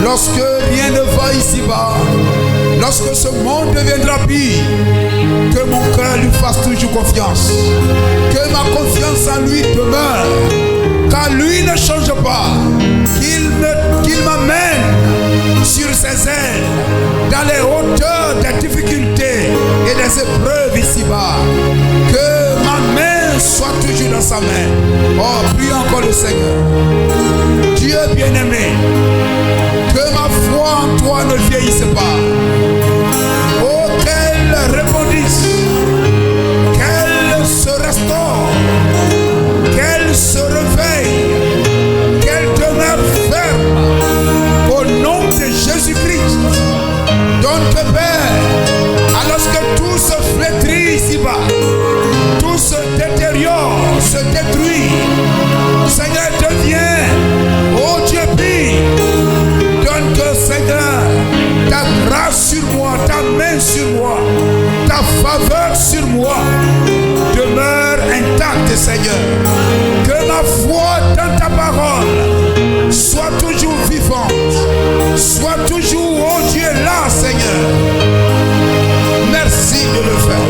Lorsque rien ne va ici-bas, lorsque ce monde deviendra pire, que mon cœur lui fasse toujours confiance, que ma confiance en lui demeure, car lui ne change pas, qu'il m'amène sur ses ailes, dans les hauteurs des difficultés et des épreuves ici-bas, que ma main soit toujours dans sa main. Oh, prie encore le Seigneur. Dieu bien-aimé, que ma foi en toi ne vieillisse pas. Oh, qu'elle rebondisse, qu'elle se restaure, qu'elle se réveille, qu'elle demeure ferme au nom de Jésus-Christ. Donc, Père, alors que tout se flétrit ici-bas, tout se détériore, se détruit, Seigneur, deviens, oh Dieu pire, donne que Seigneur, ta grâce sur moi, ta main sur moi, ta faveur sur moi, demeure intacte, Seigneur. Que ma foi dans ta parole soit toujours vivante, soit toujours, oh Dieu, là, Seigneur. Merci de le faire.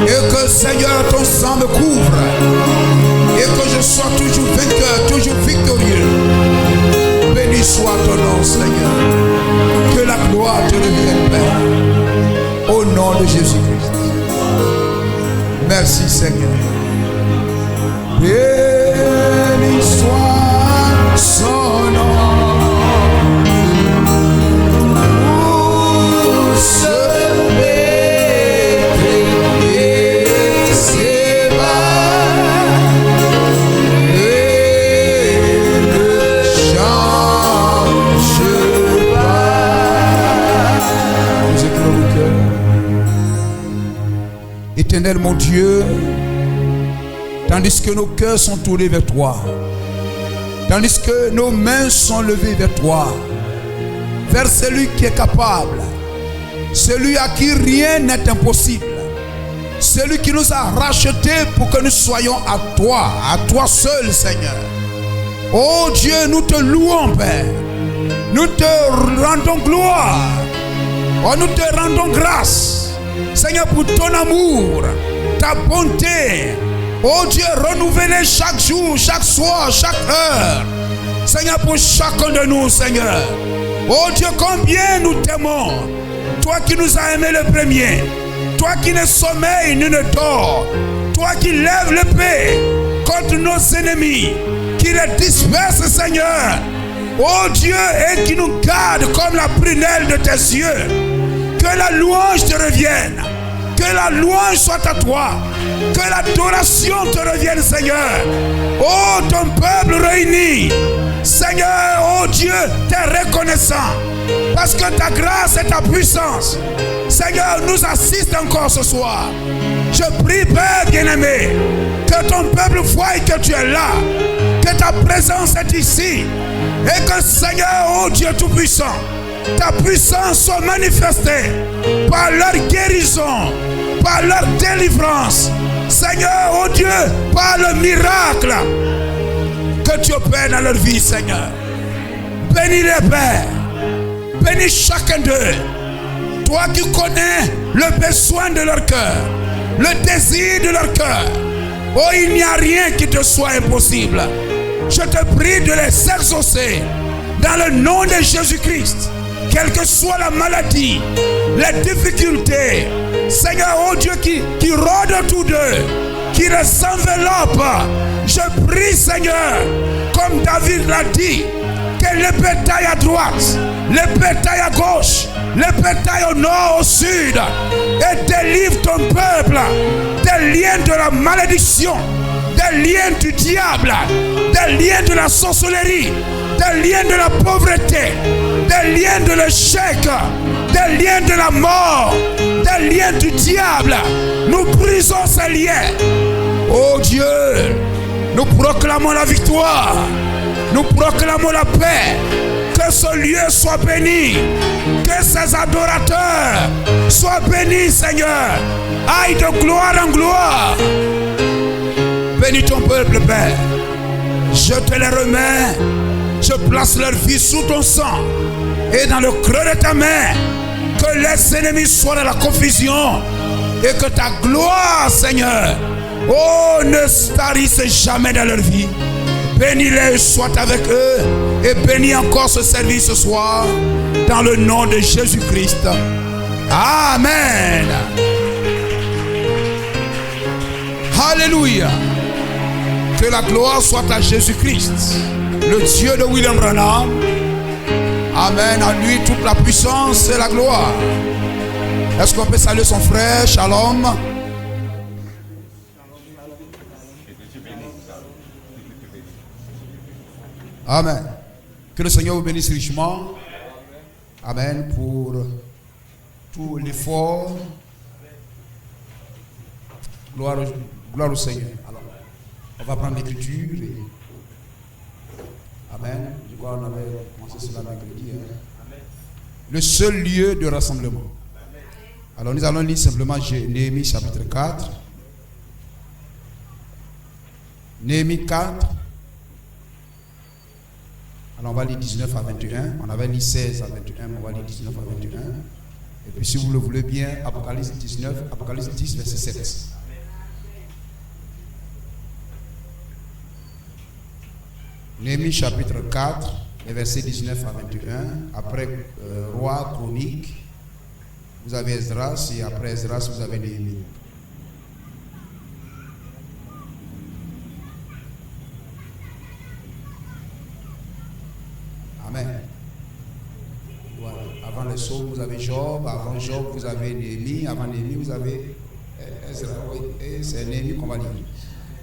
Et que, Seigneur, ton sang me couvre. Et que je sois toujours vainqueur, toujours victorieux. Béni soit ton nom, Seigneur. Que la gloire te revienne, Père. Au nom de Jésus-Christ. Merci, Seigneur. Béni soit son nom. Éternel mon Dieu, tandis que nos cœurs sont tournés vers toi, tandis que nos mains sont levées vers toi, vers celui qui est capable, celui à qui rien n'est impossible, celui qui nous a rachetés pour que nous soyons à toi seul, Seigneur. Oh Dieu, nous te louons, Père, nous te rendons gloire, oh, nous te rendons grâce, Seigneur, pour ton amour, ta bonté, oh Dieu, renouvelée chaque jour, chaque soir, chaque heure, Seigneur, pour chacun de nous, Seigneur. Oh Dieu, combien nous t'aimons, toi qui nous as aimés le premier, toi qui ne sommeilles ni ne dors, toi qui lèves l'épée contre nos ennemis, qui les disperse, Seigneur, oh Dieu, et qui nous garde comme la prunelle de tes yeux. Que la louange te revienne, que la louange soit à toi, que l'adoration te revienne, Seigneur. Oh, ton peuple réuni, Seigneur, oh Dieu, t'es reconnaissant Parce que ta grâce et ta puissance, Seigneur, nous assiste encore ce soir. Je prie, Père bien-aimé, que ton peuple voie que tu es là, que ta présence est ici, et que, Seigneur, oh Dieu Tout-Puissant, ta puissance soit manifestée par leur guérison, par leur délivrance. Seigneur, oh Dieu, par le miracle que tu opères dans leur vie, Seigneur. Bénis les pères, bénis chacun d'eux. Toi qui connais le besoin de leur cœur, le désir de leur cœur. Oh, il n'y a rien qui te soit impossible. Je te prie de les exaucer dans le nom de Jésus-Christ. Quelle que soit la maladie, les difficultés, Seigneur, oh Dieu, qui rôde autour d'eux, qui les enveloppe, je prie, Seigneur, comme David l'a dit, que les bétails à droite, les bétails à gauche, les bétails au nord, au sud, et délivre ton peuple des liens de la malédiction, des liens du diable, des liens de la sorcellerie, des liens de la pauvreté, des liens de l'échec, des liens de la mort, des liens du diable. Nous brisons ces liens. Oh Dieu, nous proclamons la victoire, nous proclamons la paix. Que ce lieu soit béni, que ces adorateurs soient bénis, Seigneur. Aille de gloire en gloire. Bénis ton peuple, Père. Je te les remets. Je place leur vie sous ton sang et dans le creux de ta main. Que les ennemis soient dans la confusion et que ta gloire, Seigneur, oh, ne tarisse jamais dans leur vie. Bénis-les, sois avec eux et bénis encore ce service ce soir dans le nom de Jésus-Christ. Amen. Alléluia. Que la gloire soit à Jésus-Christ, le Dieu de William Branham. Amen. À lui toute la puissance et la gloire. Est-ce qu'on peut saluer son frère? Shalom. Amen. Que le Seigneur vous bénisse richement. Amen. Pour tout l'effort. Gloire au Seigneur. Alors, on va prendre l'écriture. Amen. Je crois qu'on avait commencé cela mercredi. Le seul lieu de rassemblement. Alors nous allons lire simplement Néhémie chapitre 4. Néhémie 4. Alors on va lire 19 à 21. On avait lu 16 à 21, mais on va lire 19 à 21. Et puis si vous le voulez bien, Apocalypse 19, Apocalypse 10, verset 7. Néhémie chapitre 4, les versets 19 à 21. Après Roi, Chronique, vous avez Esdras, et après Esdras, vous avez Néhémie. Amen. Voilà. Avant les Psaumes, vous avez Job. Avant Job, vous avez Néhémie. Avant Néhémie, vous avez Esdras. Et c'est Néhémie qu'on va lire.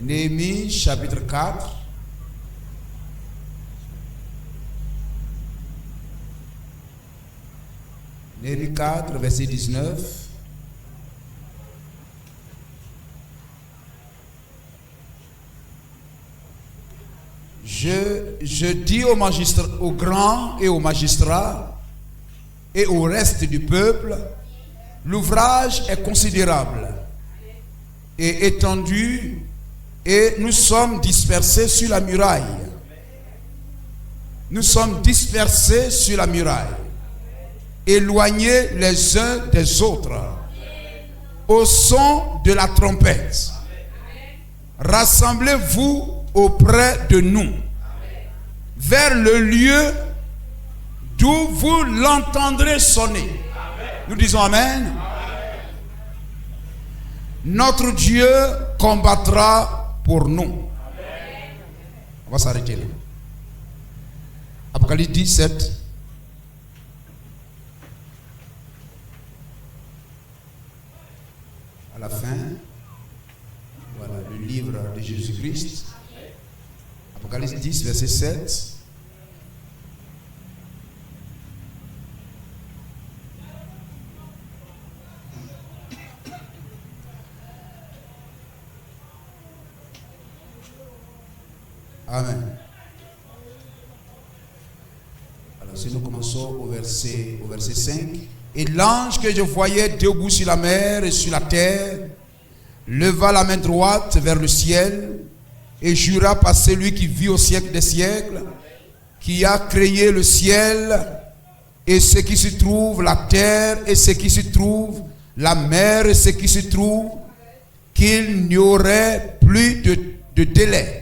Néhémie chapitre 4. Néhémie 4, verset 19. Je dis aux grands et aux magistrats et au reste du peuple, l'ouvrage est considérable et étendu et nous sommes dispersés sur la muraille. Nous sommes dispersés sur la muraille. Éloignés les uns des autres au son de la trompette. Rassemblez-vous auprès de nous vers le lieu d'où vous l'entendrez sonner. Nous disons Amen. Notre Dieu combattra pour nous. On va s'arrêter là. Apocalypse 17. À la fin, voilà le livre de Jésus-Christ. Apocalypse 10, verset 7. Amen. Alors si nous commençons au verset 5. Et l'ange que je voyais debout sur la mer et sur la terre leva la main droite vers le ciel et jura par celui qui vit au siècle des siècles, qui a créé le ciel et ce qui se trouve, la terre et ce qui se trouve, la mer et ce qui se trouve, qu'il n'y aurait plus de délai,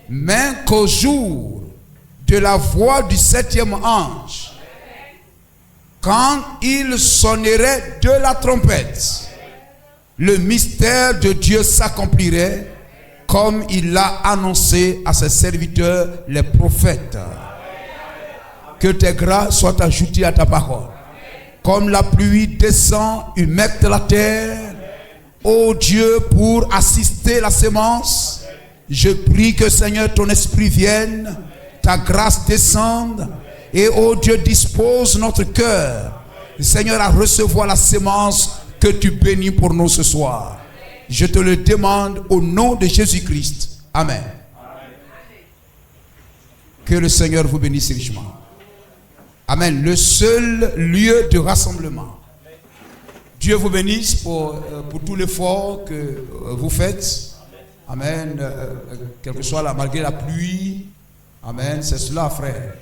mais qu'au jour de la voix du 7e ange, quand il sonnerait de la trompette, le mystère de Dieu s'accomplirait comme il l'a annoncé à ses serviteurs, les prophètes. Que tes grâces soient ajoutées à ta parole. Comme la pluie descend, humecte la terre, ô Dieu, pour assister la sémence, je prie que Seigneur, ton esprit vienne, ta grâce descende, et ô Dieu, dispose notre cœur, Seigneur, à recevoir la sémence que tu bénis pour nous ce soir. Je te le demande au nom de Jésus-Christ. Amen. Que le Seigneur vous bénisse richement. Amen. Le seul lieu de rassemblement. Dieu vous bénisse pour tout l'effort que vous faites. Amen. Quelle que soit malgré la pluie. Amen. C'est cela, frère.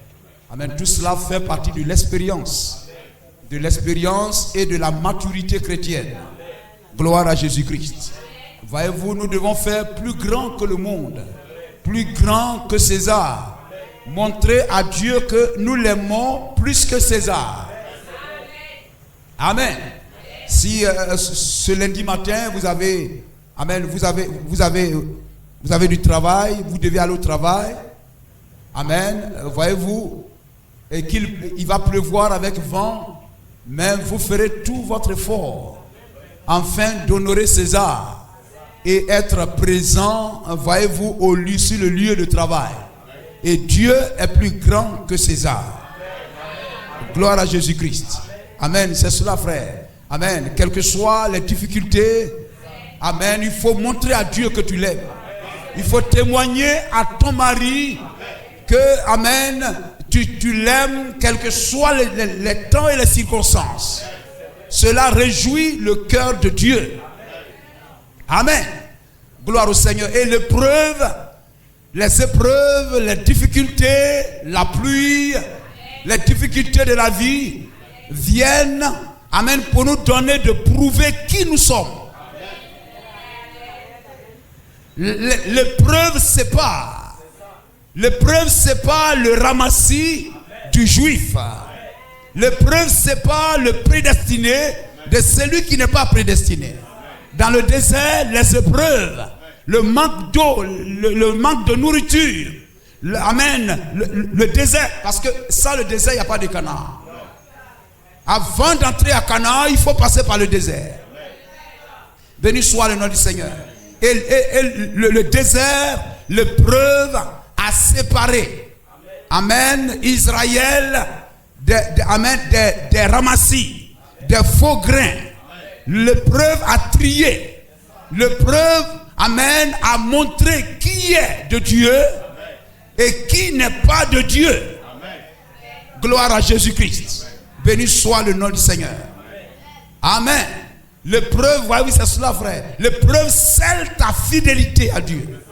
Amen. Tout cela fait partie de l'expérience. De l'expérience et de la maturité chrétienne. Gloire à Jésus-Christ. Voyez-vous, nous devons faire plus grand que le monde. Plus grand que César. Montrer à Dieu que nous l'aimons plus que César. Amen. Si ce lundi matin vous avez, amen, vous avez du travail, vous devez aller au travail. Amen. Voyez-vous, et qu'il va pleuvoir avec vent, mais vous ferez tout votre effort afin d'honorer César et être présent, voyez-vous, sur le lieu de travail. Et Dieu est plus grand que César. Gloire à Jésus-Christ. Amen. C'est cela, frère. Amen. Quelles que soient les difficultés, amen, il faut montrer à Dieu que tu l'aimes. Il faut témoigner à ton mari que, amen, tu l'aimes, quels que soient les temps et les circonstances. Cela réjouit le cœur de Dieu. Amen. Gloire au Seigneur. Et les épreuves, les difficultés, la pluie, les difficultés de la vie viennent, amen, pour nous donner de prouver qui nous sommes. L'épreuve, c'est pas le ramassis du juif. L'épreuve, c'est pas le prédestiné de celui qui n'est pas prédestiné. Dans le désert, les épreuves, le manque d'eau, le manque de nourriture, le désert, parce que sans le désert, il n'y a pas de Canaan. Avant d'entrer à Canaan, il faut passer par le désert. Béni soit le nom du Seigneur. Et le désert, l'épreuve a séparé, amen, Israël des ramassis, des faux grains. L'épreuve a trié. L'épreuve, amen, a montré qui est de Dieu et qui n'est pas de Dieu. Gloire à Jésus-Christ. Béni soit le nom du Seigneur. Amen. L'épreuve, voyez-vous, c'est cela, frère. L'épreuve scelle ta fidélité à Dieu.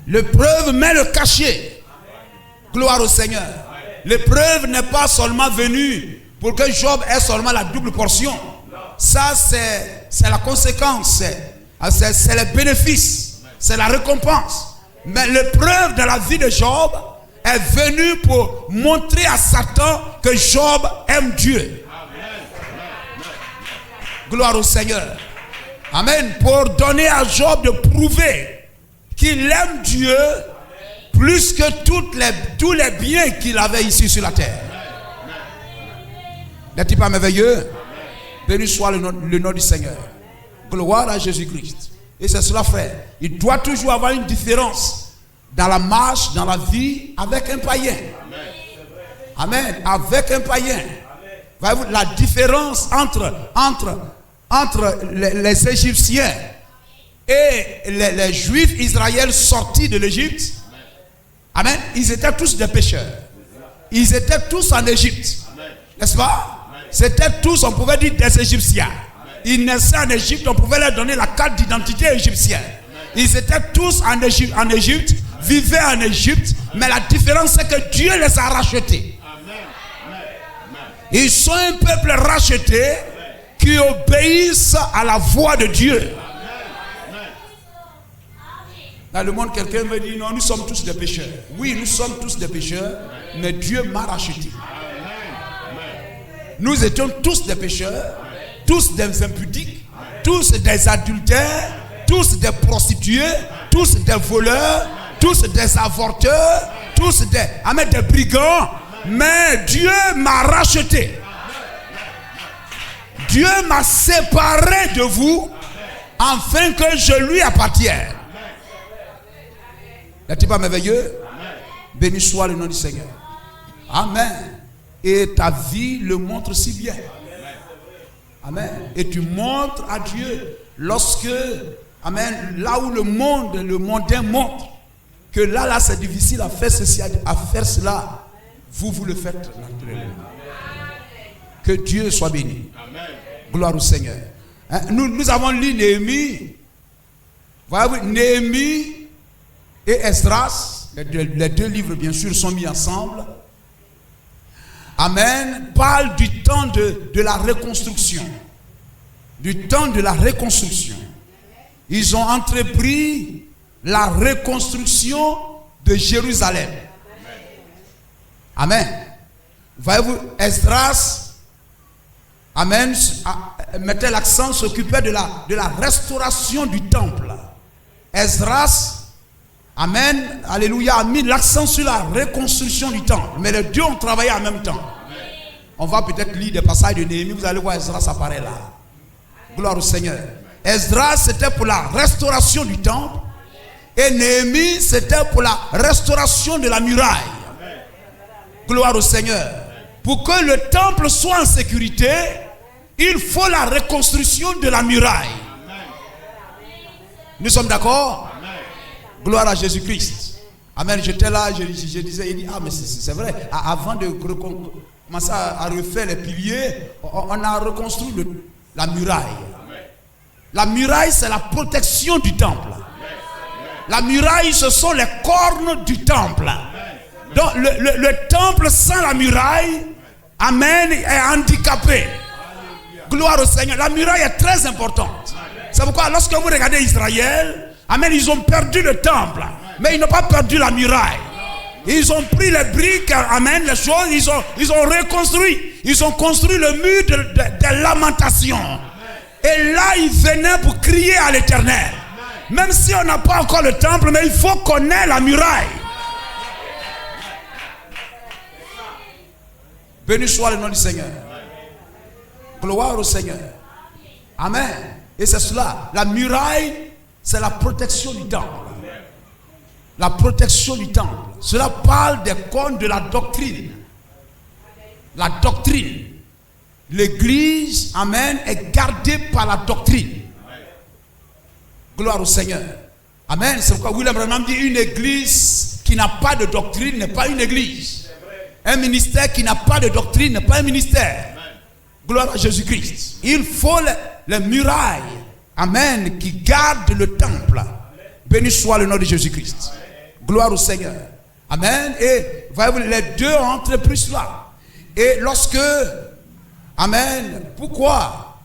L'épreuve met le cachet. Gloire au Seigneur. L'épreuve n'est pas seulement venue pour que Job ait seulement la double portion. Ça, c'est la conséquence. C'est le bénéfice. C'est la récompense. Mais l'épreuve de la vie de Job est venue pour montrer à Satan que Job aime Dieu. Gloire au Seigneur. Amen. Pour donner à Job de prouver qu'il aime Dieu plus que tous les biens qu'il avait ici sur la terre. N'est-il pas merveilleux? Béni soit le nom du Seigneur. Gloire à Jésus-Christ. Et c'est cela, frère. Il doit toujours avoir une différence dans la marche, dans la vie avec un païen. Amen. Avec un païen. Voyez-vous la différence entre les Égyptiens et les Juifs Israël sortis de l'Égypte, amen, ils étaient tous des pécheurs. Ils étaient tous en Égypte, n'est-ce pas? C'était tous, on pouvait dire, des Égyptiens. Ils naissaient en Égypte, on pouvait leur donner la carte d'identité égyptienne. Ils étaient tous en Égypte, vivaient en Égypte, mais la différence c'est que Dieu les a rachetés. Ils sont un peuple racheté qui obéissent à la voix de Dieu. Dans le monde, quelqu'un me dit non, nous sommes tous des pécheurs. Oui, nous sommes tous des pécheurs, mais Dieu m'a racheté. Nous étions tous des pécheurs, tous des impudiques, tous des adultères, tous des prostituées, tous des voleurs, tous des avorteurs, tous des brigands. Mais Dieu m'a racheté. Dieu m'a séparé de vous afin que je lui appartienne. N'est-il pas merveilleux? Béni soit le nom du Seigneur. Amen. Et ta vie le montre si bien. Amen. Et tu montres à Dieu lorsque, amen, là où le mondain montre que là c'est difficile à faire ceci, à faire cela, vous le faites naturellement. Que Dieu soit béni. Amen. Gloire au Seigneur. Hein? Nous avons lu Néhémie. Voyez-vous, Néhémie et Esdras, les deux livres bien sûr sont mis ensemble. Amen. Parle du temps de la reconstruction. Du temps de la reconstruction. Ils ont entrepris la reconstruction de Jérusalem. Amen. Voyez-vous, Esdras, amen, mettait l'accent, s'occupait de la restauration du temple. Esdras, amen, alléluia, a mis l'accent sur la reconstruction du temple. Mais les deux ont travaillé en même temps. On va peut-être lire des passages de Néhémie, vous allez voir Esdras apparaît là. Gloire au Seigneur. Esdras, c'était pour la restauration du temple. Et Néhémie, c'était pour la restauration de la muraille. Gloire au Seigneur. Pour que le temple soit en sécurité, il faut la reconstruction de la muraille. Nous sommes d'accord? Gloire à Jésus-Christ. Amen. J'étais là, je disais, il dit, ah mais c'est vrai, avant de commencer à refaire les piliers, on a reconstruit la muraille. La muraille, c'est la protection du temple. La muraille, ce sont les cornes du temple. Donc le temple sans la muraille, amen, est handicapé. Gloire au Seigneur. La muraille est très importante. C'est pourquoi lorsque vous regardez Israël, amen, ils ont perdu le temple, mais ils n'ont pas perdu la muraille. Ils ont pris les briques, amen, les choses, ils ont reconstruit. Ils ont construit le mur de lamentation. Et là, ils venaient pour crier à l'Éternel. Même si on n'a pas encore le temple, mais il faut qu'on ait la muraille. Béni soit le nom du Seigneur. Gloire au Seigneur. Amen. Et c'est cela. La muraille, c'est la protection du temple. La protection du temple. Cela parle des cornes de la doctrine. La doctrine. L'église, amen, est gardée par la doctrine. Gloire au Seigneur. Amen. C'est pourquoi William Branham dit une église qui n'a pas de doctrine n'est pas une église. Un ministère qui n'a pas de doctrine n'est pas un ministère. Gloire à Jésus-Christ. Il faut les murailles, amen, qui gardent le temple. Béni soit le nom de Jésus-Christ. Gloire au Seigneur. Amen. Et voyez-vous, les deux ont entrepris cela. Et lorsque, amen, pourquoi?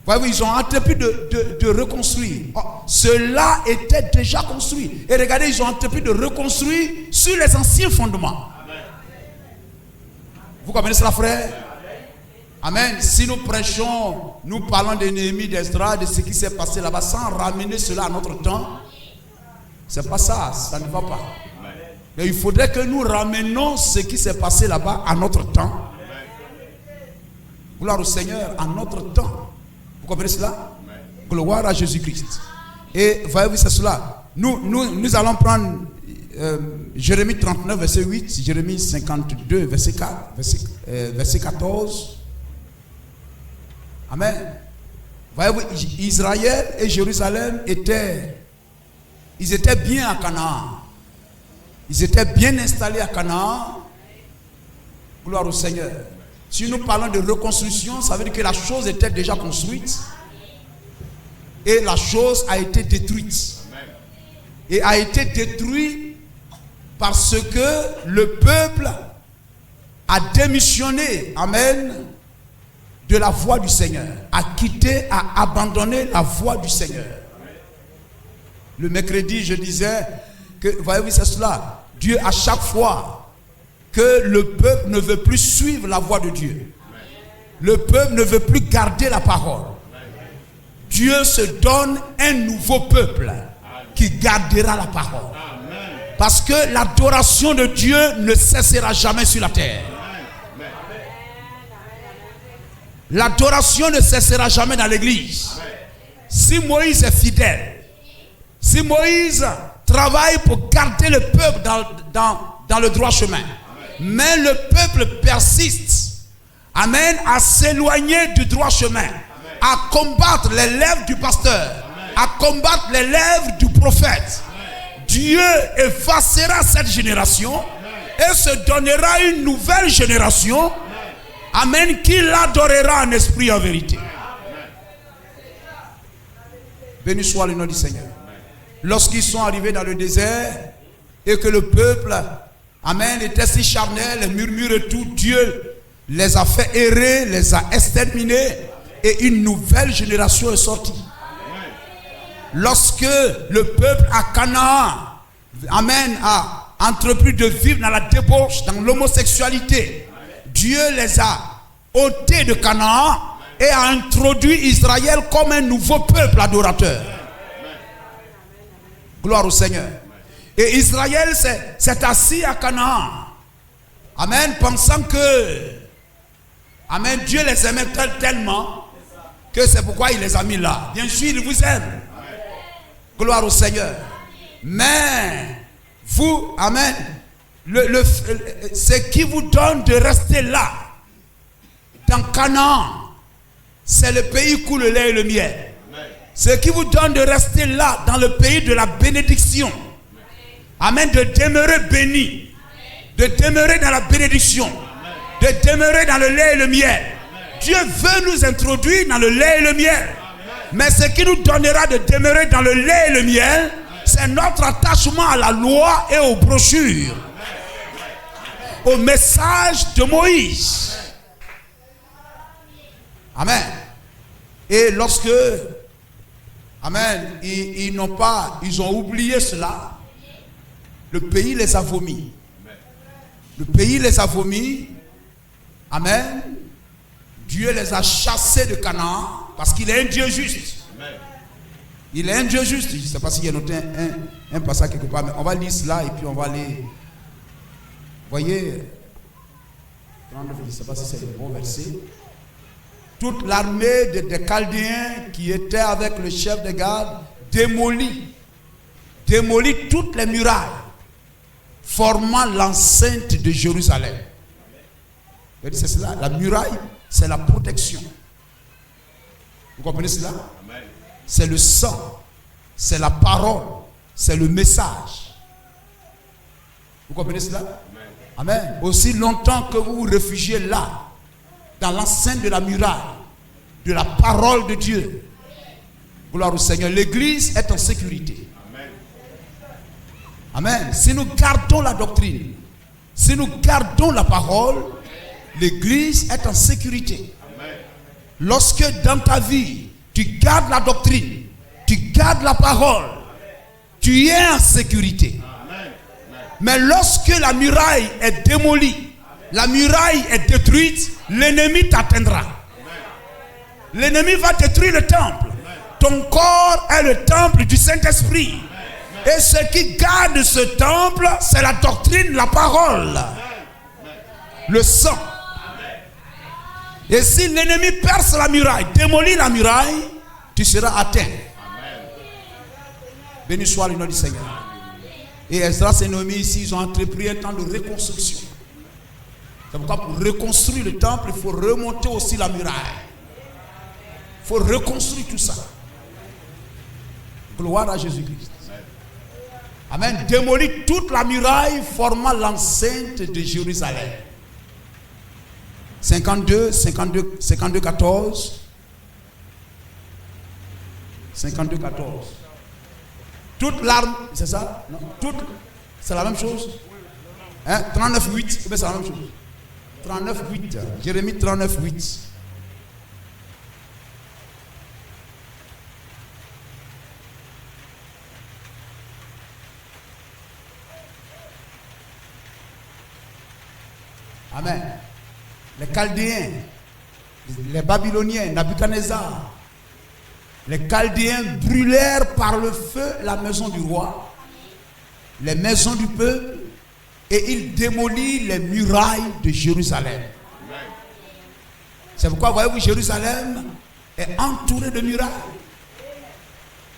Voyez-vous, ils ont entrepris de reconstruire. Oh, cela était déjà construit. Et regardez, ils ont entrepris de reconstruire sur les anciens fondements. Vous comprenez cela, frère? Amen. Si nous prêchons, nous parlons de Néhémie, d'Esdras, de ce qui s'est passé là-bas, sans ramener cela à notre temps, c'est pas ça, ça ne va pas. Mais il faudrait que nous ramenions ce qui s'est passé là-bas à notre temps. Gloire au Seigneur, à notre temps. Vous comprenez cela? Gloire à Jésus-Christ. Et voyez-vous, c'est cela. Nous allons prendre Jérémie 39, verset 8, Jérémie 52, verset 4, verset 14. Amen. Voyez-vous, Israël et Jérusalem étaient bien à Canaan. Ils étaient bien installés à Canaan. Gloire au Seigneur. Si nous parlons de reconstruction, ça veut dire que la chose était déjà construite et la chose a été détruite. Et a été détruite parce que le peuple a démissionné, amen, de la voie du Seigneur, a quitté, a abandonné la voie du Seigneur. Le mercredi, je disais que, voyez-vous, c'est cela. Dieu, à chaque fois que le peuple ne veut plus suivre la voie de Dieu, le peuple ne veut plus garder la parole, Dieu se donne un nouveau peuple qui gardera la parole. Parce que l'adoration de Dieu ne cessera jamais sur la terre. L'adoration ne cessera jamais dans l'église. Si Moïse est fidèle, si Moïse travaille pour garder le peuple dans le droit chemin, mais le peuple persiste, amen, à s'éloigner du droit chemin, à combattre les lèvres du pasteur, à combattre les lèvres du prophète, Dieu effacera cette génération et se donnera une nouvelle génération, amen, qui l'adorera en esprit et en vérité. Béni soit le nom du Seigneur. Lorsqu'ils sont arrivés dans le désert et que le peuple, amen, était si charnel, murmure et tout, Dieu les a fait errer, les a exterminés et une nouvelle génération est sortie. Lorsque le peuple à Canaan, amen, a entrepris de vivre dans la débauche, dans l'homosexualité, Dieu les a ôtés de Canaan et a introduit Israël comme un nouveau peuple adorateur. Gloire au Seigneur. Et Israël s'est assis à Canaan, amen, pensant que, amen, Dieu les aimait tellement que c'est pourquoi il les a mis là. Bien sûr, il vous aime. Gloire au Seigneur. Mais vous, amen, ce qui vous donne de rester là, dans Canaan, c'est le pays où coule le lait et le miel. Ce qui vous donne de rester là, dans le pays de la bénédiction, amen, de demeurer béni, de demeurer dans la bénédiction, de demeurer dans le lait et le miel. Dieu veut nous introduire dans le lait et le miel. Mais ce qui nous donnera de demeurer dans le lait et le miel, c'est notre attachement à la loi et aux brochures, au message de Moïse. Amen. Et lorsque, amen, ils ont oublié cela, le pays les a vomis. Le pays les a vomis. Amen. Dieu les a chassés de Canaan parce qu'il est un Dieu juste. Il est un Dieu juste. Je ne sais pas s'il y a noté un passage quelque part, mais on va lire cela et puis on va aller. Voyez, je ne sais pas si c'est le bon verset. Toute l'armée des Chaldéens qui était avec le chef de garde démolit toutes les murailles formant l'enceinte de Jérusalem. C'est cela, la muraille, c'est la protection. Vous comprenez cela? C'est le sang, c'est la parole, c'est le message. Vous comprenez cela? Amen. Aussi longtemps que vous vous réfugiez là, dans l'enceinte de la muraille, de la parole de Dieu, gloire au Seigneur, l'église est en sécurité. Amen. Si nous gardons la doctrine, si nous gardons la parole, l'église est en sécurité. Lorsque dans ta vie, tu gardes la doctrine, tu gardes la parole, tu es en sécurité. Mais lorsque la muraille est démolie, la muraille est détruite, l'ennemi t'atteindra. L'ennemi va détruire le temple. Ton corps est le temple du Saint-Esprit. Et ce qui garde ce temple, c'est la doctrine, la parole, le sang. Et si l'ennemi perce la muraille, démolit la muraille, tu seras atteint. Béni soit le nom du Seigneur. Et Esdras et Néhémie ici, ils ont entrepris un temps de reconstruction. C'est pourquoi pour reconstruire le temple, il faut remonter aussi la muraille. Il Il faut reconstruire tout ça. Gloire à Jésus-Christ. Amen. Démolir toute la muraille formant l'enceinte de Jérusalem. 52, 14. 52, 14. Toute l'arme, c'est ça? Non, c'est la même chose. 39, 8, c'est la même chose. 39, 8. Jérémie 39, 8. Amen. Les Chaldéens, les Babyloniens, Nabuchodonosor, les Chaldéens brûlèrent par le feu la maison du roi, les maisons du peuple, et ils démolirent les murailles de Jérusalem. C'est pourquoi, voyez-vous, Jérusalem est entourée de murailles.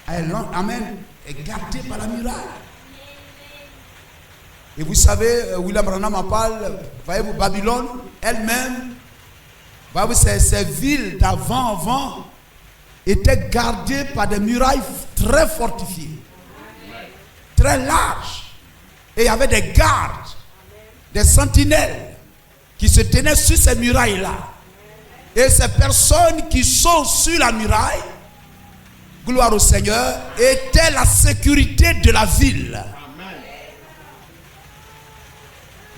Amen. Est gardée par la muraille. Et vous savez, William Branham en parle, voyez-vous, Babylone elle-même, voyez-vous, ces villes d'avant étaient gardées par des murailles très fortifiées, très larges. Et il y avait des gardes, des sentinelles qui se tenaient sur ces murailles-là. Et ces personnes qui sont sur la muraille, gloire au Seigneur, étaient la sécurité de la ville.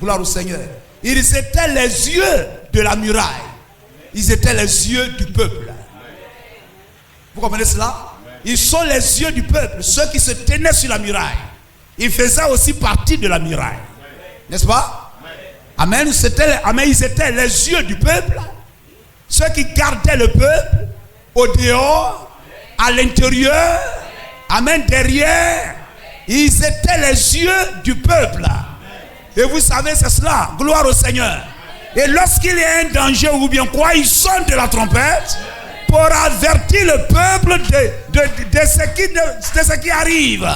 Gloire au Seigneur. Ils étaient les yeux de la muraille. Ils étaient les yeux du peuple. Vous comprenez cela? Ils sont les yeux du peuple. Ceux qui se tenaient sur la muraille. Ils faisaient aussi partie de la muraille. N'est-ce pas? Amen. Ils étaient les yeux du peuple. Ceux qui gardaient le peuple au dehors, à l'intérieur, amen, derrière. Ils étaient les yeux du peuple. Et vous savez, c'est cela. Gloire au Seigneur. Et lorsqu'il y a un danger ou bien quoi, ils sonnent de la trompette pour avertir le peuple de ce qui arrive.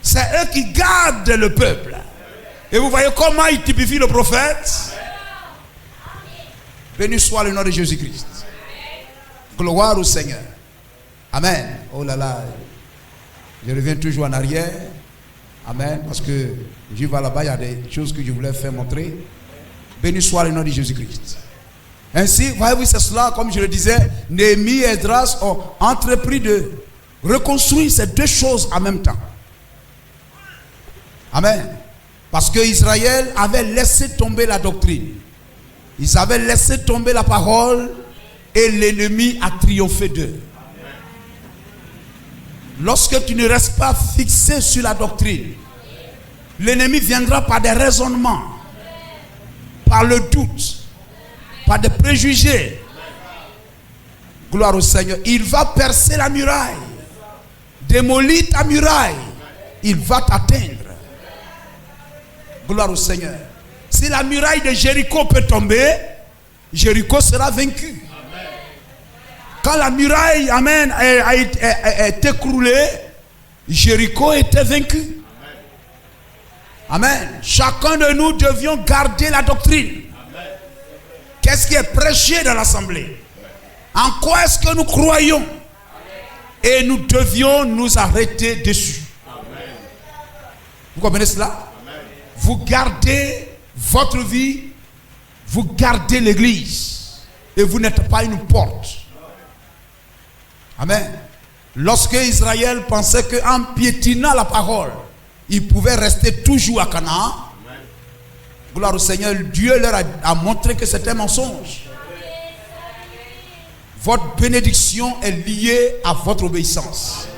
C'est eux qui gardent le peuple. Et vous voyez comment ils typifient le prophète. Béni soit le nom de Jésus-Christ. Gloire au Seigneur. Amen. Oh là là. Je reviens toujours en arrière. Amen. Parce que je vais là-bas, il y a des choses que je voulais faire montrer. Béni soit le nom de Jésus-Christ. Ainsi, voyez-vous, c'est cela, comme je le disais, Néhémie et Esdras ont entrepris de reconstruire ces deux choses en même temps. Amen. Parce que Israël avait laissé tomber la doctrine. Ils avaient laissé tomber la parole et l'ennemi a triomphé d'eux. Lorsque tu ne restes pas fixé sur la doctrine, l'ennemi viendra par des raisonnements, par le doute, par des préjugés. Gloire au Seigneur. Il va percer la muraille, démolir ta muraille. Il va t'atteindre. Gloire au Seigneur. Si la muraille de Jéricho peut tomber, Jéricho sera vaincu. Quand la muraille, amen, a été écroulée, Jéricho était vaincu. Amen. Chacun de nous devions garder la doctrine. Qu'est-ce qui est prêché dans l'assemblée? En quoi est-ce que nous croyons? Et nous devions nous arrêter dessus. Vous comprenez cela? Vous gardez votre vie, vous gardez l'église. Et vous n'êtes pas une porte. Amen. Lorsque Israël pensait qu'en piétinant la parole, il pouvait rester toujours à Canaan, gloire au Seigneur, Dieu leur a montré que c'était un mensonge. Votre bénédiction est liée à votre obéissance.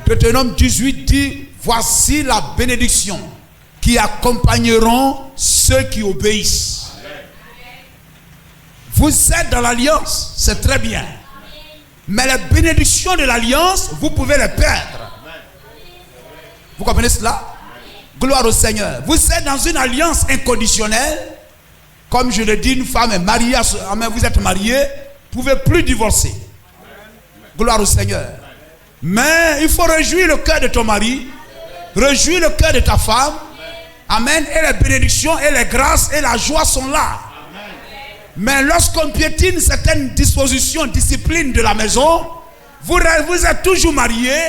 Deutéronome 18 dit, voici la bénédiction qui accompagneront ceux qui obéissent. Vous êtes dans l'alliance, c'est très bien. Mais les bénédictions de l'alliance, vous pouvez les perdre. Vous comprenez cela? Gloire au Seigneur. Vous êtes dans une alliance inconditionnelle. Comme je le dis, une femme est mariée, vous êtes marié, vous ne pouvez plus divorcer. Gloire au Seigneur. Mais il faut réjouir le cœur de ton mari, réjouir le cœur de ta femme. Amen. Et les bénédictions et les grâces et la joie sont là. Mais lorsqu'on piétine certaines dispositions, disciplines de la maison, vous êtes toujours mariés,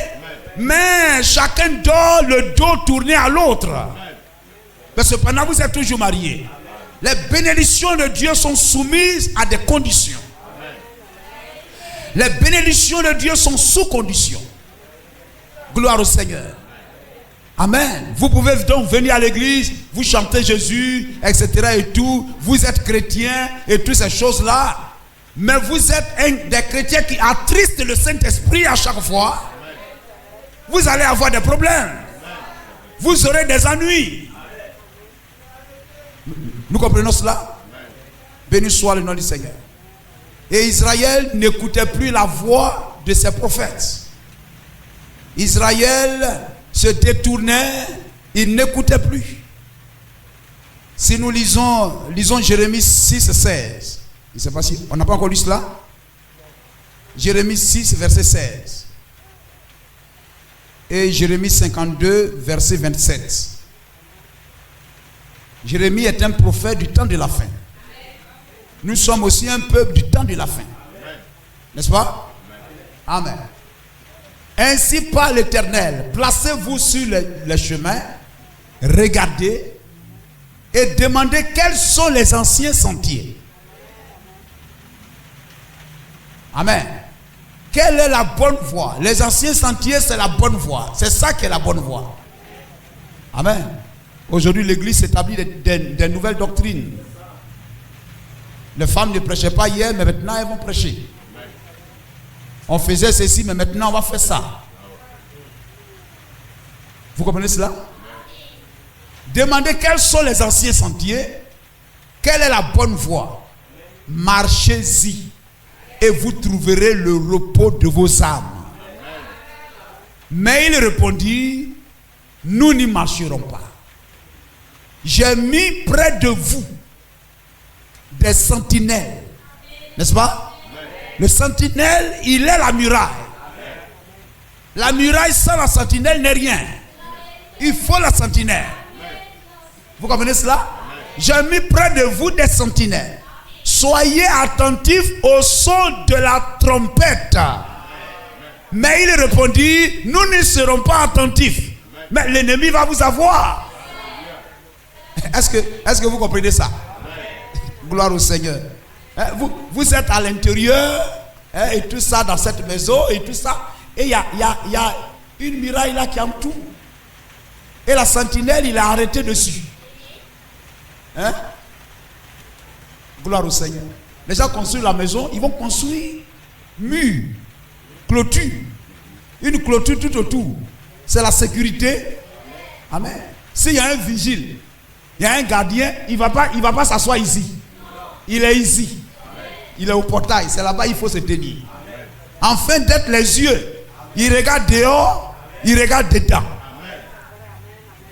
mais chacun donne le dos tourné à l'autre. Mais cependant, vous êtes toujours mariés. Les bénédictions de Dieu sont soumises à des conditions. Les bénédictions de Dieu sont sous condition. Gloire au Seigneur. Amen. Vous pouvez donc venir à l'église, vous chantez Jésus, etc. et tout. Vous êtes chrétien et toutes ces choses-là. Mais vous êtes des chrétiens qui attristent le Saint-Esprit à chaque fois. Vous allez avoir des problèmes. Vous aurez des ennuis. Nous comprenons cela? Béni soit le nom du Seigneur. Et Israël n'écoutait plus la voix de ses prophètes. Israël se détournait, il n'écoutait plus. Si nous lisons Jérémie 6, 16. Je ne sais pas si on n'a pas encore lu cela. Jérémie 6, verset 16. Et Jérémie 52, verset 27. Jérémie est un prophète du temps de la fin. Nous sommes aussi un peuple du temps de la fin. N'est-ce pas? Amen. Ainsi par l'Éternel, placez-vous sur les chemins, regardez et demandez quels sont les anciens sentiers. Amen. Quelle est la bonne voie? Les anciens sentiers, c'est la bonne voie. C'est ça qui est la bonne voie. Amen. Aujourd'hui, l'Église s'établit des nouvelles doctrines. Les femmes ne prêchaient pas hier, mais maintenant elles vont prêcher. On faisait ceci, mais maintenant on va faire ça. Vous comprenez cela? Demandez quels sont les anciens sentiers, quelle est la bonne voie. Marchez-y et vous trouverez le repos de vos âmes. Mais il répondit, nous n'y marcherons pas. J'ai mis près de vous des sentinelles. N'est-ce pas? Le sentinelle, il est la muraille. La muraille sans la sentinelle n'est rien. Il faut la sentinelle. Vous comprenez cela? J'ai mis près de vous des sentinelles. Soyez attentifs au son de la trompette. Mais il répondit, nous ne serons pas attentifs. Mais l'ennemi va vous avoir. Est-ce que vous comprenez ça? Gloire au Seigneur. Vous êtes à l'intérieur et tout ça dans cette maison et tout ça. Et il y a une muraille là qui entoure. Et la sentinelle, il a arrêté dessus. Gloire au Seigneur. Les gens construisent la maison, ils vont construire mur, clôture. Une clôture tout autour. C'est la sécurité. Amen. S'il y a un vigile, il y a un gardien, il ne va pas s'asseoir ici. Il est ici. Il est au portail. C'est là-bas il faut se tenir. Afin d'être les yeux. Il regarde dehors, il regarde dedans.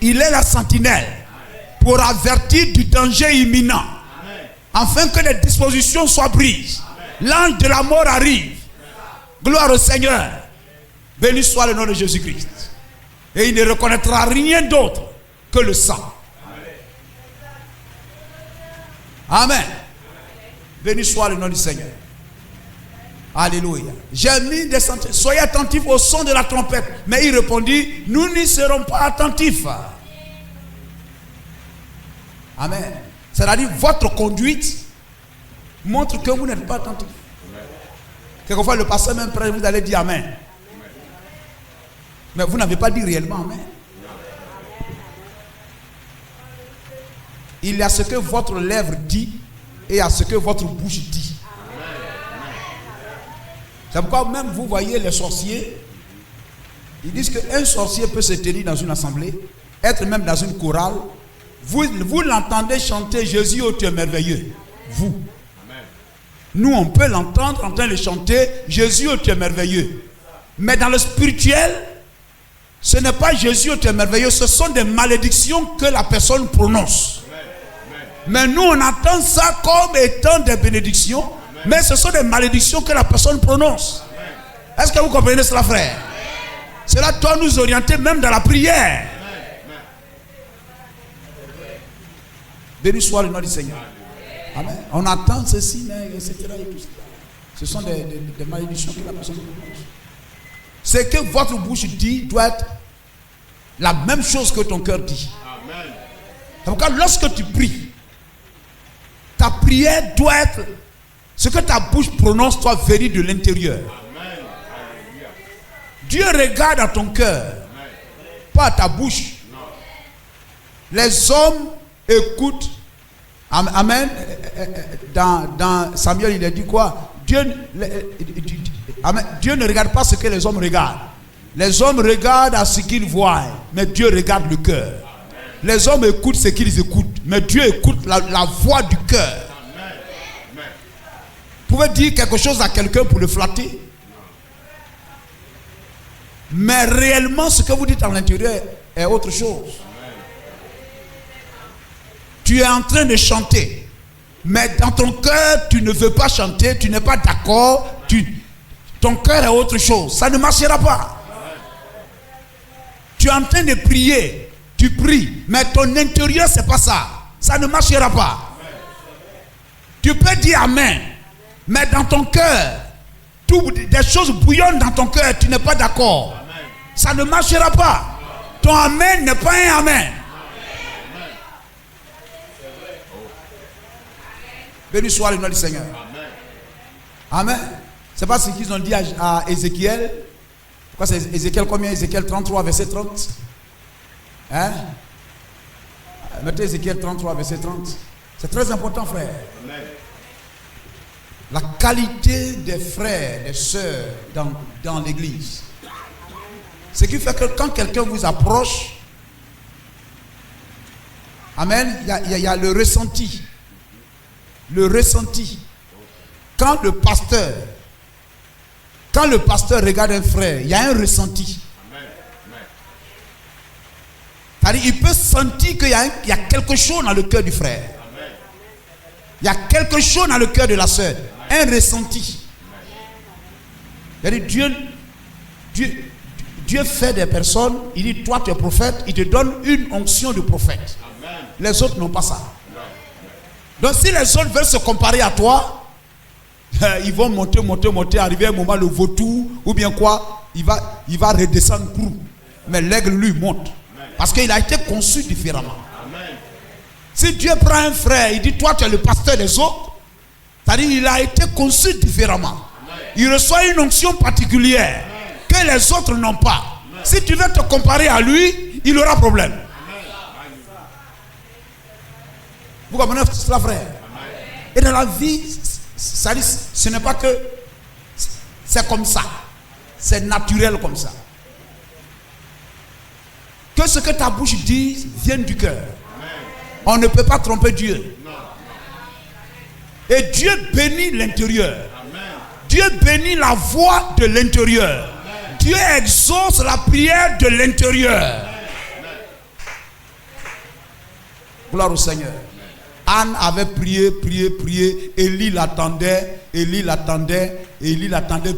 Il est la sentinelle pour avertir du danger imminent. Afin que les dispositions soient prises. L'ange de la mort arrive. Gloire au Seigneur. Béni soit le nom de Jésus-Christ. Et il ne reconnaîtra rien d'autre que le sang. Amen. Béni soit le nom du Seigneur. Alléluia. J'ai mis des sentinelles. Soyez attentifs au son de la trompette. Mais il répondit, nous n'y serons pas attentifs. Amen. C'est-à-dire, votre conduite montre que vous n'êtes pas attentifs. Quelquefois, le pasteur même prêt, vous allez dire Amen. Mais vous n'avez pas dit réellement Amen. Il y a ce que votre lèvre dit et à ce que votre bouche dit. C'est pourquoi même vous voyez les sorciers, ils disent qu'un sorcier peut se tenir dans une assemblée, être même dans une chorale. Vous l'entendez chanter Jésus, oh tu es merveilleux. Vous. Nous on peut l'entendre en train de chanter Jésus, oh tu es merveilleux. Mais dans le spirituel, ce n'est pas Jésus, oh tu es merveilleux, ce sont des malédictions que la personne prononce. Mais nous on entend ça comme étant des bénédictions. Mais ce sont des malédictions que la personne prononce. Est-ce que vous comprenez cela, frère? Cela doit nous orienter même dans la prière. Béni soit le nom du Seigneur. Amen. On attend ceci, mais etc. Et tout ça. Ce sont des malédictions que la personne prononce. Ce que votre bouche dit doit être la même chose que ton cœur dit. Amen. Donc lorsque tu pries, ta prière doit être ce que ta bouche prononce, doit venir de l'intérieur. Amen. Dieu regarde à ton cœur, pas à ta bouche. Non. Les hommes écoutent. Amen. Dans Samuel, il a dit quoi? Dieu ne regarde pas ce que les hommes regardent. Les hommes regardent à ce qu'ils voient, mais Dieu regarde le cœur. Les hommes écoutent ce qu'ils écoutent, mais Dieu écoute la voix du cœur. Vous pouvez dire quelque chose à quelqu'un pour le flatter, mais réellement ce que vous dites à l'intérieur est autre chose. Tu es en train de chanter, mais dans ton cœur tu ne veux pas chanter, tu n'es pas d'accord, ton cœur est autre chose, ça ne marchera pas. Tu es en train de prier, tu pries, mais ton intérieur c'est pas ça, ça ne marchera pas. Tu peux dire amen, mais dans ton cœur, des choses bouillonnent dans ton cœur, tu n'es pas d'accord. Ça ne marchera pas. Ton amen n'est pas un amen. Béni soit le nom du Seigneur. Amen. C'est pas ce qu'ils ont dit à Ézéchiel. Pourquoi c'est Ézéchiel combien? Ézéchiel 33 verset 30. Hein? Mettez Ézéchiel 33 verset 30. C'est très important, frère. Amen. La qualité des frères, des sœurs dans l'église. Ce qui fait que quand quelqu'un vous approche, amen, il y a le ressenti. Le ressenti. Quand le pasteur regarde un frère, il y a un ressenti. C'est-à-dire, il peut sentir qu'il y a quelque chose dans le cœur du frère. Il y a quelque chose dans le cœur de la sœur. Un ressenti. C'est-à-dire, Dieu fait des personnes, il dit, toi tu es prophète, il te donne une onction de prophète. Amen. Les autres n'ont pas ça. Amen. Donc si les autres veulent se comparer à toi, ils vont monter, arriver à un moment, le vautour, ou bien quoi, il va redescendre cru. Mais l'aigle lui monte. Amen. Parce qu'il a été conçu différemment. Amen. Si Dieu prend un frère, il dit, toi tu es le pasteur des autres, c'est-à-dire il a été conçu différemment. Amen. Il reçoit une onction particulière. Amen. Que les autres n'ont pas. Amen. Si tu veux te comparer à lui, il aura problème. Amen. Vous comprenez cela, frère? Amen. Et dans la vie, ce n'est pas que c'est comme ça. C'est naturel comme ça. Que ce que ta bouche dit vienne du cœur. Amen. On ne peut pas tromper Dieu. Non. Et Dieu bénit l'intérieur. Amen. Dieu bénit la voix de l'intérieur. Dieu exauce la prière de l'intérieur. Gloire au Seigneur. Anne avait prié. Élie l'attendait,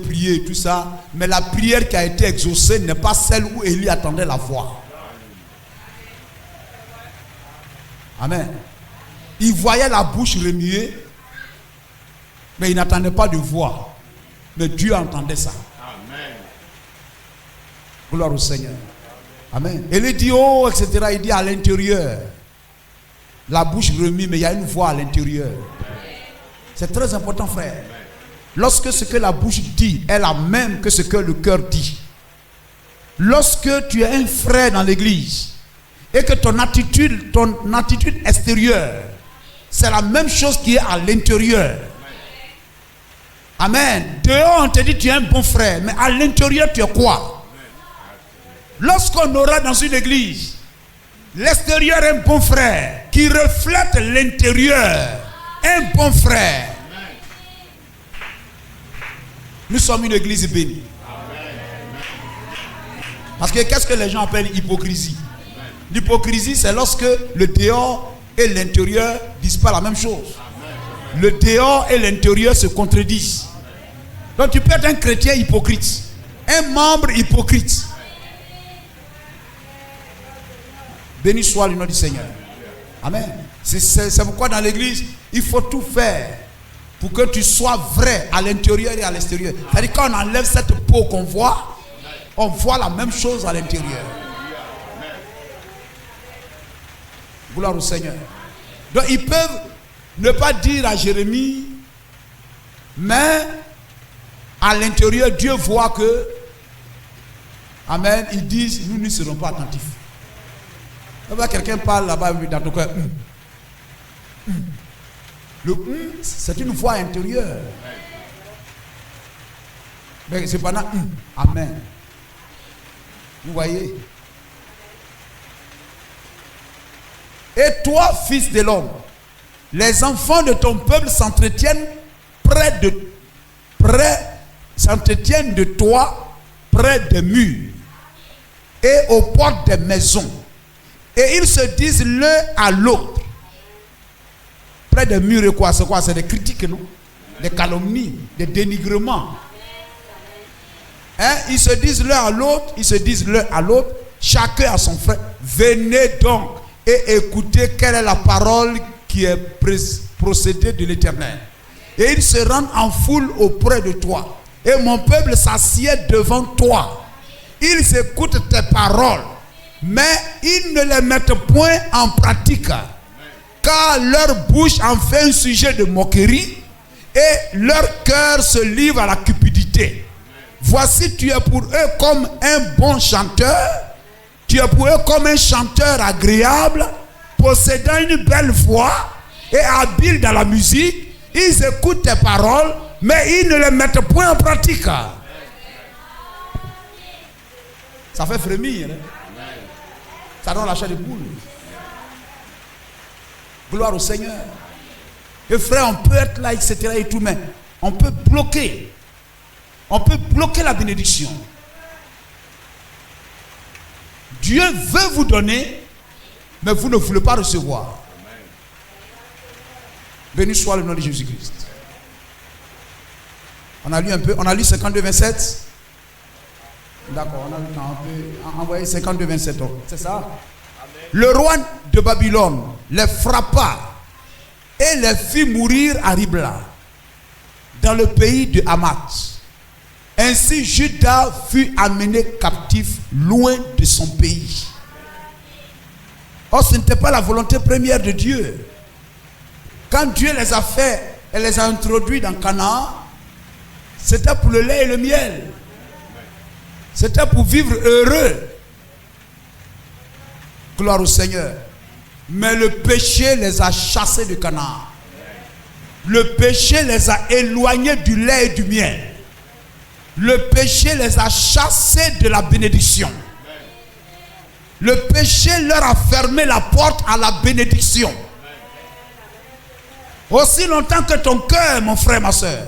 prier et tout ça. Mais la prière qui a été exaucée n'est pas celle où Élie attendait la voix. Amen. Il voyait la bouche remuer, mais il n'attendait pas de voix. Mais Dieu entendait ça. Gloire au Seigneur. Amen. Et il dit, oh, etc. Il dit à l'intérieur. La bouche remue, mais il y a une voix à l'intérieur. C'est très important, frère. Lorsque ce que la bouche dit est la même que ce que le cœur dit. Lorsque tu es un frère dans l'église et que ton attitude extérieure, c'est la même chose qui est à l'intérieur. Amen. Dehors, on te dit tu es un bon frère, mais à l'intérieur, tu es quoi? Lorsqu'on aura dans une église l'extérieur un bon frère qui reflète l'intérieur, un bon frère, nous sommes une église bénie. Parce que qu'est-ce que les gens appellent hypocrisie? L'hypocrisie, c'est lorsque le dehors et l'intérieur ne disent pas la même chose. Le dehors et l'intérieur se contredisent. Donc tu peux être un chrétien hypocrite, un membre hypocrite. Béni soit le nom du Seigneur. Amen. C'est pourquoi dans l'église, il faut tout faire pour que tu sois vrai à l'intérieur et à l'extérieur. C'est-à-dire quand on enlève cette peau qu'on voit, on voit la même chose à l'intérieur. Gloire au Seigneur. Donc ils peuvent ne pas dire à Jérémie, mais à l'intérieur, Dieu voit que, amen, ils disent, nous ne serons pas attentifs. Quelqu'un parle là-bas dans ton cœur. Le c'est une voix intérieure. Mais c'est pendant amen. Vous voyez? Et toi, fils de l'homme, les enfants de ton peuple s'entretiennent s'entretiennent de toi près des murs et aux portes des maisons. Et ils se disent l'un à l'autre. Près des murs et quoi? C'est quoi? C'est des critiques, non? Des calomnies, des dénigrements. Hein? Ils se disent l'un à l'autre, chacun à son frère. Venez donc et écoutez quelle est la parole qui est procédée de l'Éternel. Et ils se rendent en foule auprès de toi. Et mon peuple s'assied devant toi. Ils écoutent tes paroles, mais ils ne les mettent point en pratique. Car leur bouche en fait un sujet de moquerie et leur cœur se livre à la cupidité. Voici, tu es pour eux comme un bon chanteur. Tu es pour eux comme un chanteur agréable, possédant une belle voix et habile dans la musique. Ils écoutent tes paroles, mais ils ne les mettent point en pratique. Ça fait frémir. Hein? Ça donne la chair de poule. Gloire au Seigneur. Et frère, on peut être là, etc. et tout, mais on peut bloquer. On peut bloquer la bénédiction. Dieu veut vous donner, mais vous ne voulez pas recevoir. Béni soit le nom de Jésus-Christ. On a lu un peu, on a lu 52, 27. D'accord, on a lu un peu, envoyé 52, 27. C'est ça? Amen. Le roi de Babylone les frappa et les fit mourir à Ribla, dans le pays de Hamath. Ainsi Juda fut amené captif loin de son pays. Or, ce n'était pas la volonté première de Dieu. Quand Dieu les a fait et les a introduits dans Canaan, c'était pour le lait et le miel. C'était pour vivre heureux. Gloire au Seigneur. Mais le péché les a chassés de Canaan. Le péché les a éloignés du lait et du miel. Le péché les a chassés de la bénédiction. Le péché leur a fermé la porte à la bénédiction. Aussi longtemps que ton cœur, mon frère, ma soeur,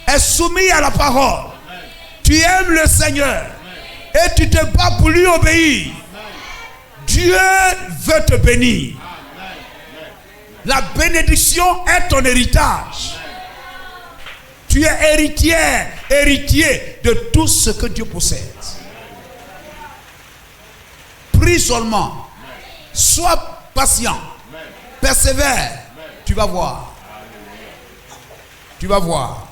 est soumis à la parole, tu aimes le Seigneur et tu te bats pour lui obéir, Dieu veut te bénir. La bénédiction est ton héritage. Tu es héritier de tout ce que Dieu possède. Prie seulement. Sois patient. Persévère. Tu vas voir. Tu vas voir.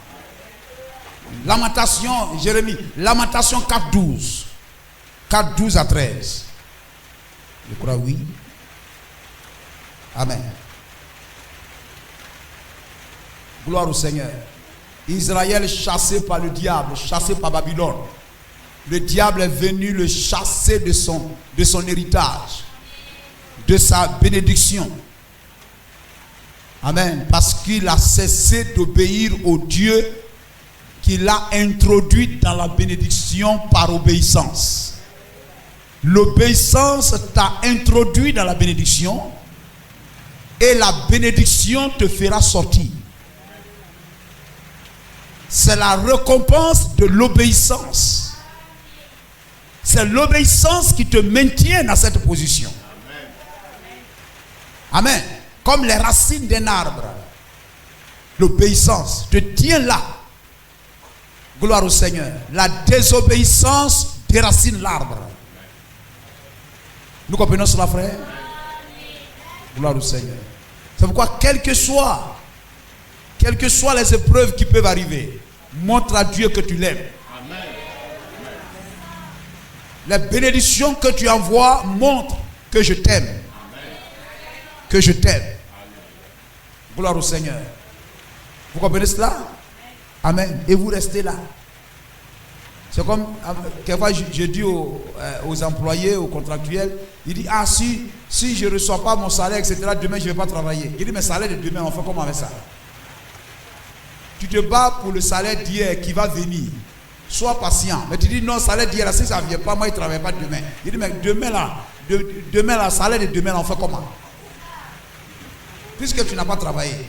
Lamentation, Jérémie. Lamentation 4:12. 4:12 à 13. Je crois oui. Amen. Gloire au Seigneur. Israël chassé par le diable, chassé par Babylone. Le diable est venu le chasser de son héritage, de sa bénédiction. Amen. Parce qu'il a cessé d'obéir au Dieu qui l'a introduit dans la bénédiction par obéissance. L'obéissance t'a introduit dans la bénédiction et la bénédiction te fera sortir. C'est la récompense de l'obéissance. C'est l'obéissance qui te maintient dans cette position. Amen. Comme les racines d'un arbre. L'obéissance te tient là. Gloire au Seigneur. La désobéissance déracine l'arbre. Nous comprenons cela, frère? Gloire au Seigneur. C'est pourquoi, quelles que soient les épreuves qui peuvent arriver, montre à Dieu que tu l'aimes. Les bénédictions que tu envoies montrent que je t'aime. Que je t'aime. Gloire au Seigneur. Vous comprenez cela? Amen. Et vous restez là. C'est comme, quelquefois je dis aux employés, aux contractuels, il dit, ah si je ne reçois pas mon salaire, etc., demain je ne vais pas travailler. Il dit, mais salaire de demain, on fait comment avec ça? Tu te bats pour le salaire d'hier qui va venir. Sois patient. Mais tu dis, non, salaire d'hier, si ça ne vient pas, moi je ne travaille pas demain. Il dit, mais demain là, salaire de demain, là, on fait comment? Puisque tu n'as pas travaillé,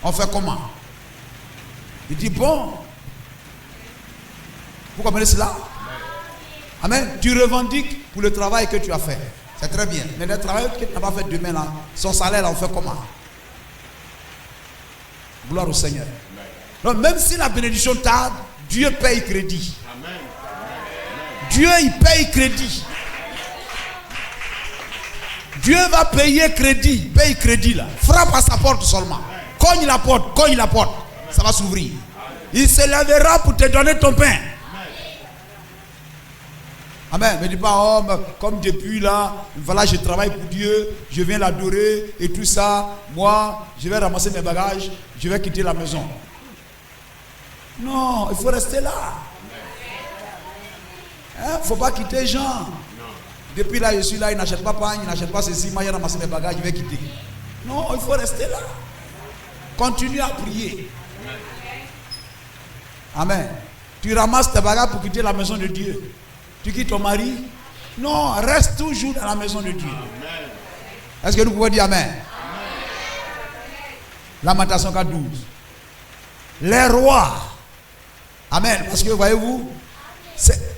on fait comment? Il dit, bon. Vous comprenez cela? Amen. Tu revendiques pour le travail que tu as fait. C'est très bien. Mais le travail que tu n'as pas fait demain, là, son salaire, là, on fait comment? Gloire au Seigneur. Donc, même si la bénédiction tarde, Dieu paye crédit. Dieu, il paye crédit. Dieu va payer crédit. Paye crédit là. Frappe à sa porte seulement. Cogne la porte. Ça va s'ouvrir. Il se lèvera pour te donner ton pain. Amen. Ne dis pas, oh, comme depuis là, voilà, je travaille pour Dieu, je viens l'adorer et tout ça. Moi, je vais ramasser mes bagages, je vais quitter la maison. Non, il faut rester là. Il ne faut pas quitter Jean. Depuis là, je suis là, il n'achète pas pain, il n'achète pas ceci, moi, j'ai ramassé mes bagages, je vais quitter. Non, il faut rester là. Continue à prier. Amen. Tu ramasses tes bagages pour quitter la maison de Dieu. Tu quittes ton mari? Non, reste toujours dans la maison de Dieu. Est-ce que nous pouvons dire Amen? Lamentation 4:12. Les rois. Amen. Parce que voyez-vous,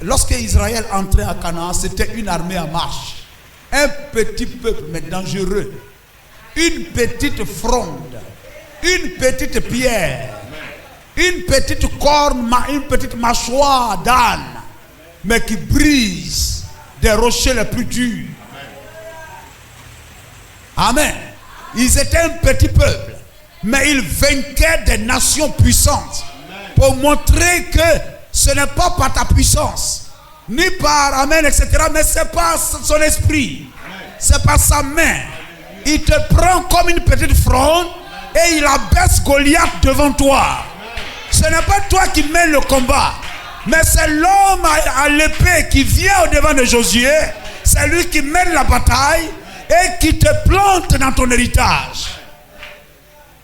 lorsque Israël entrait à Canaan, c'était une armée en marche. Un petit peuple, mais dangereux. Une petite fronde. Une petite pierre. Une petite corne, une petite mâchoire d'âne. Mais qui brise des rochers les plus durs. Amen. Ils étaient un petit peuple, mais ils vainquaient des nations puissantes pour montrer que ce n'est pas par ta puissance, ni par Amen, etc., mais c'est par son esprit, c'est par sa main. Il te prend comme une petite fronde et il abaisse Goliath devant toi. Ce n'est pas toi qui mènes le combat, mais c'est l'homme à l'épée qui vient au devant de Josué. C'est lui qui mène la bataille et qui te plante dans ton héritage.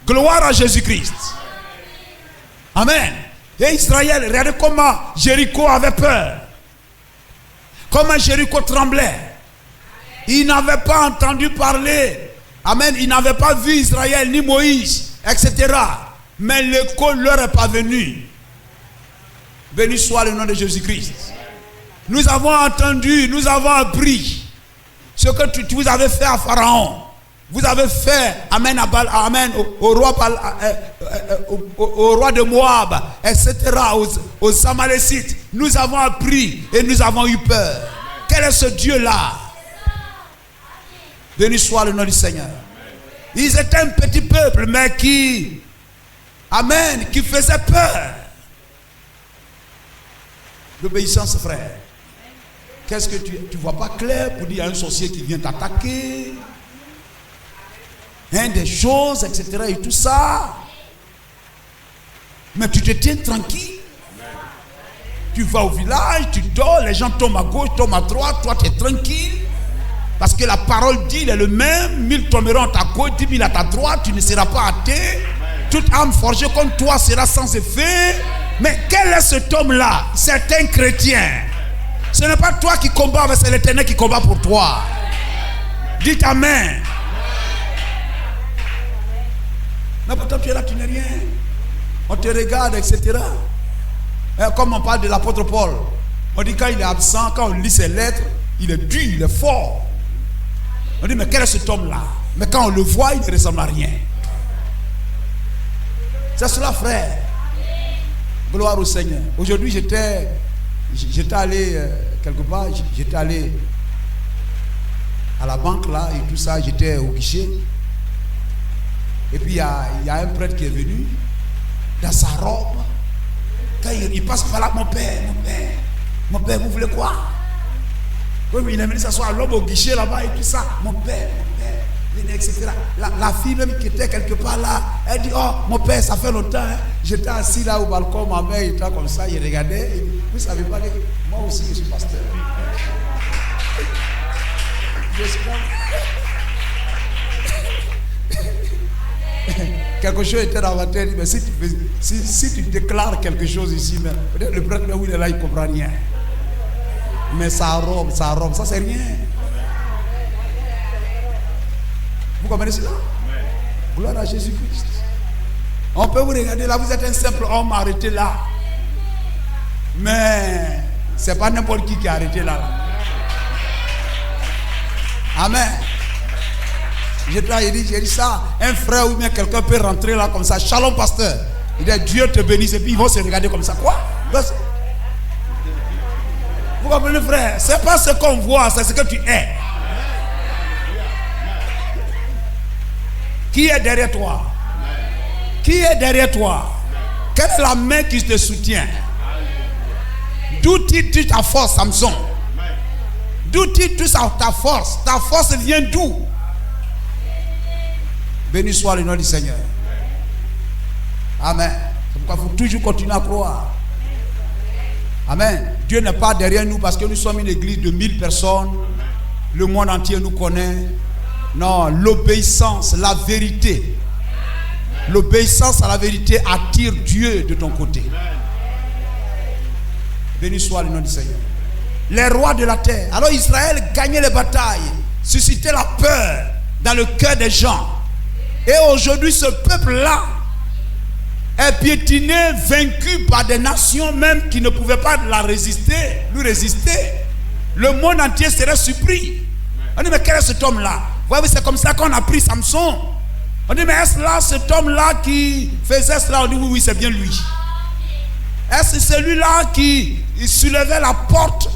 Gloire à Jésus-Christ. Amen. Et Israël, regardez comment Jéricho avait peur. Comment Jéricho tremblait. Il n'avait pas entendu parler. Amen. Il n'avait pas vu Israël, ni Moïse, etc. Mais l'écho leur est parvenu. Béni soit le nom de Jésus-Christ. Nous avons entendu, nous avons appris ce que tu vous avez fait à Pharaon. Vous avez fait, amen, amen, au roi de Moab, etc., aux Amalécites. Nous avons appris et nous avons eu peur. Quel est ce Dieu-là? Béni soit le nom du Seigneur. Ils étaient un petit peuple, mais qui, amen, qui faisait peur. L'obéissance, frère. Qu'est-ce que tu ne vois pas clair pour dire à un sorcier qui vient t'attaquer, des choses, etc. et tout ça. Mais tu te tiens tranquille. Tu vas au village, tu dors, les gens tombent à gauche, tombent à droite, toi tu es tranquille. Parce que la parole dit, il est le même, 1000 tomberont à ta gauche, 10 000 à ta droite, tu ne seras pas athée. Toute âme forgée contre toi sera sans effet. Mais quel est cet homme-là? C'est un chrétien. Ce n'est pas toi qui combats, mais c'est l'Éternel qui combat pour toi. Dites Amen. Mais pourtant tu es là, tu n'es rien. On te regarde, etc. Et comme on parle de l'apôtre Paul, on dit quand il est absent, quand on lit ses lettres, il est dur, il est fort. On dit mais quel est cet homme-là? Mais quand on le voit, il ne ressemble à rien. C'est cela, frère. Gloire au Seigneur. Aujourd'hui, j'étais allé quelque part, j'étais allé à la banque là et tout ça, j'étais au guichet. Et puis il y a un prêtre qui est venu dans sa robe. Quand il passe par là, mon père, vous voulez quoi? Oui, mais il est venu s'asseoir l'homme au guichet là-bas et tout ça. Mon père, venez, etc. La fille même qui était quelque part là, elle dit, oh, mon père, ça fait longtemps. Hein. J'étais assis là au balcon, ma mère était comme ça, il regardait. Vous savez pas, moi aussi, je suis pasteur. Quelque chose était dans ma tête, mais si tu déclares quelque chose ici, peut-être le prêtre où il est là, il ne comprend rien. Mais sa robe, ça c'est rien. Vous comprenez cela? Gloire à Jésus-Christ. On peut vous regarder là, vous êtes un simple homme arrêté là. Mais ce n'est pas n'importe qui est arrêté là. Amen. J'ai dit ça, un frère ou bien quelqu'un peut rentrer là comme ça. Shalom pasteur. Il dit Dieu te bénisse et puis ils vont se regarder comme ça. Quoi? Vous comprenez frère? C'est pas ce qu'on voit, c'est ce que tu es. Qui est derrière toi? Qui est derrière toi? Quelle est la main qui te soutient? D'où tire ta force, Samson? D'où tire ta force? Ta force vient d'où? Béni soit le nom du Seigneur. Amen. C'est pourquoi il faut toujours continuer à croire. Amen. Dieu n'est pas derrière nous parce que nous sommes une église de 1000 personnes. Le monde entier nous connaît. Non, l'obéissance, la vérité. L'obéissance à la vérité attire Dieu de ton côté. Béni soit le nom du Seigneur. Les rois de la terre. Alors Israël gagnait les batailles, suscitait la peur dans le cœur des gens. Et aujourd'hui, ce peuple-là est piétiné, vaincu par des nations même qui ne pouvaient pas lui résister. Le monde entier serait surpris. On dit, mais quel est cet homme-là? Vous voyez, c'est comme ça qu'on a pris Samson. On dit, mais est-ce là cet homme-là qui faisait cela? On dit, oui, c'est bien lui. Est-ce celui-là qui soulevait la porte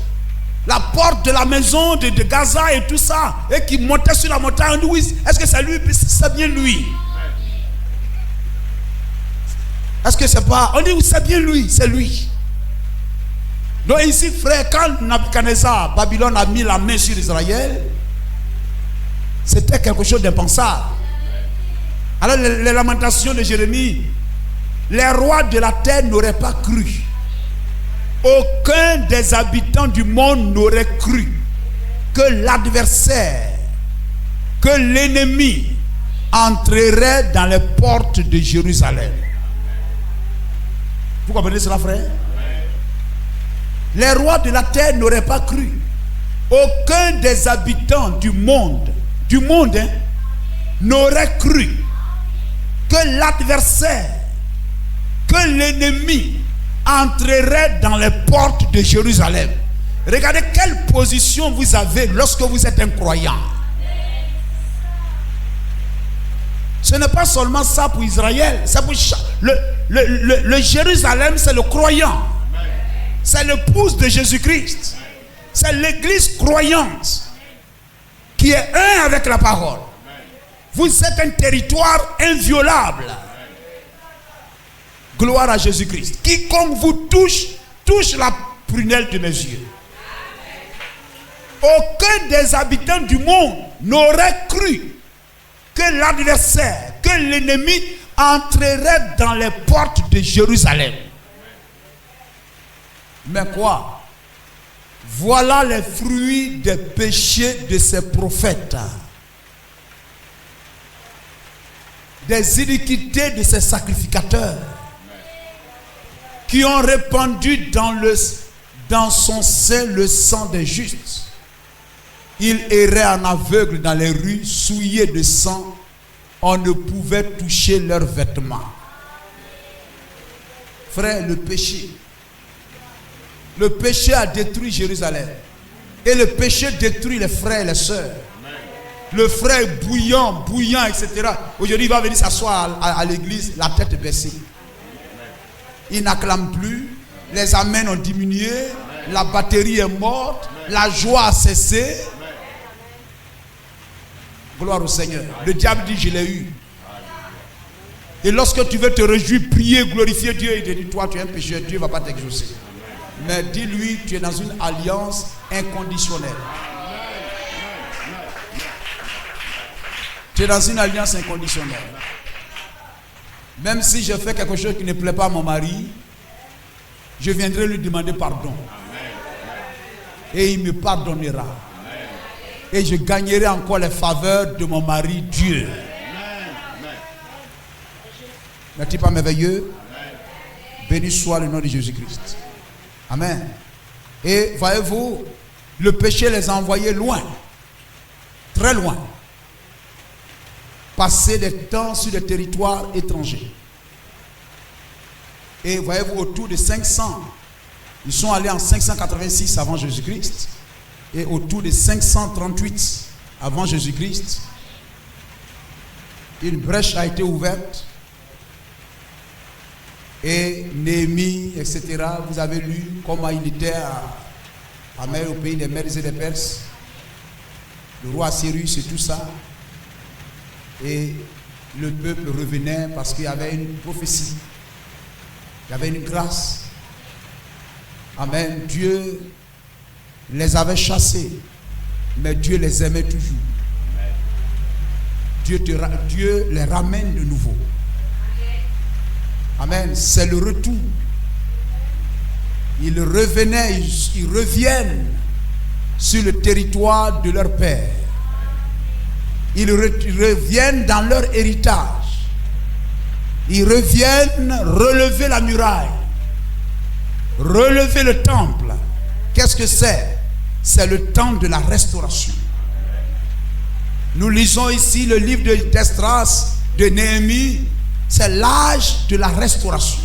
de la maison de Gaza et tout ça, et qui montait sur la montagne? On dit, oui, est-ce que c'est lui? C'est bien lui. Est-ce que c'est pas? On dit, oui, c'est bien lui, c'est lui. Donc ici, frère, quand Nabuchodonosor, Babylone a mis la main sur Israël, c'était quelque chose d'impensable. Alors les lamentations de Jérémie, les rois de la terre n'auraient pas cru. Aucun des habitants du monde n'aurait cru que l'adversaire, que l'ennemi entrerait dans les portes de Jérusalem. Vous comprenez cela, frère? Les rois de la terre n'auraient pas cru. Aucun des habitants du monde n'aurait cru que l'adversaire, que l'ennemi entrerait dans les portes de Jérusalem. Regardez quelle position vous avez lorsque vous êtes un croyant. Ce n'est pas seulement ça pour Israël, c'est pour le Jérusalem, c'est le croyant. C'est l'épouse de Jésus-Christ. C'est l'église croyante qui est un avec la parole. Vous êtes un territoire inviolable. Gloire à Jésus-Christ. Quiconque vous touche la prunelle de mes yeux. Aucun des habitants du monde n'aurait cru que l'adversaire, que l'ennemi entrerait dans les portes de Jérusalem. Mais quoi? Voilà les fruits des péchés de ces prophètes, des iniquités de ces sacrificateurs, qui ont répandu dans son sein le sang des justes. Ils erraient en aveugle dans les rues, souillés de sang. On ne pouvait toucher leurs vêtements. Frère, le péché a détruit Jérusalem. Et le péché détruit les frères et les sœurs. Le frère est bouillant, etc. Aujourd'hui, il va venir s'asseoir à l'église, la tête baissée. Il n'acclame plus. Les amens ont diminué. La batterie est morte. La joie a cessé. Gloire au Seigneur. Le diable dit, je l'ai eu. Et lorsque tu veux te réjouir, prier, glorifier Dieu, il te dit, toi tu es un pécheur, Dieu ne va pas t'exaucer. Mais dis-lui, tu es dans une alliance inconditionnelle. Tu es dans une alliance inconditionnelle. Même si je fais quelque chose qui ne plaît pas à mon mari, je viendrai lui demander pardon. Et il me pardonnera. Et je gagnerai encore les faveurs de mon mari, Dieu. N'est-il pas merveilleux? Béni soit le nom de Jésus-Christ. Amen. Et voyez-vous, le péché les a envoyés loin. Très loin. Passer des temps sur des territoires étrangers. Et voyez-vous, autour de 500, ils sont allés en 586 avant Jésus-Christ. Et autour de 538 avant Jésus-Christ, une brèche a été ouverte. Et Néhémie, etc., vous avez lu comment il était au pays des Mèdes et des Perses, le roi Cyrus et tout ça. Et le peuple revenait parce qu'il y avait une prophétie, il y avait une grâce. Amen. Dieu les avait chassés, mais Dieu les aimait toujours. Dieu les ramène de nouveau. Amen. C'est le retour. Ils revenaient, ils reviennent sur le territoire de leur père. Ils reviennent dans leur héritage. Ils reviennent relever la muraille, relever le temple. Qu'est-ce que c'est? C'est le temps de la restauration. Nous lisons ici le livre d'Esdras, de Néhémie. C'est l'âge de la restauration.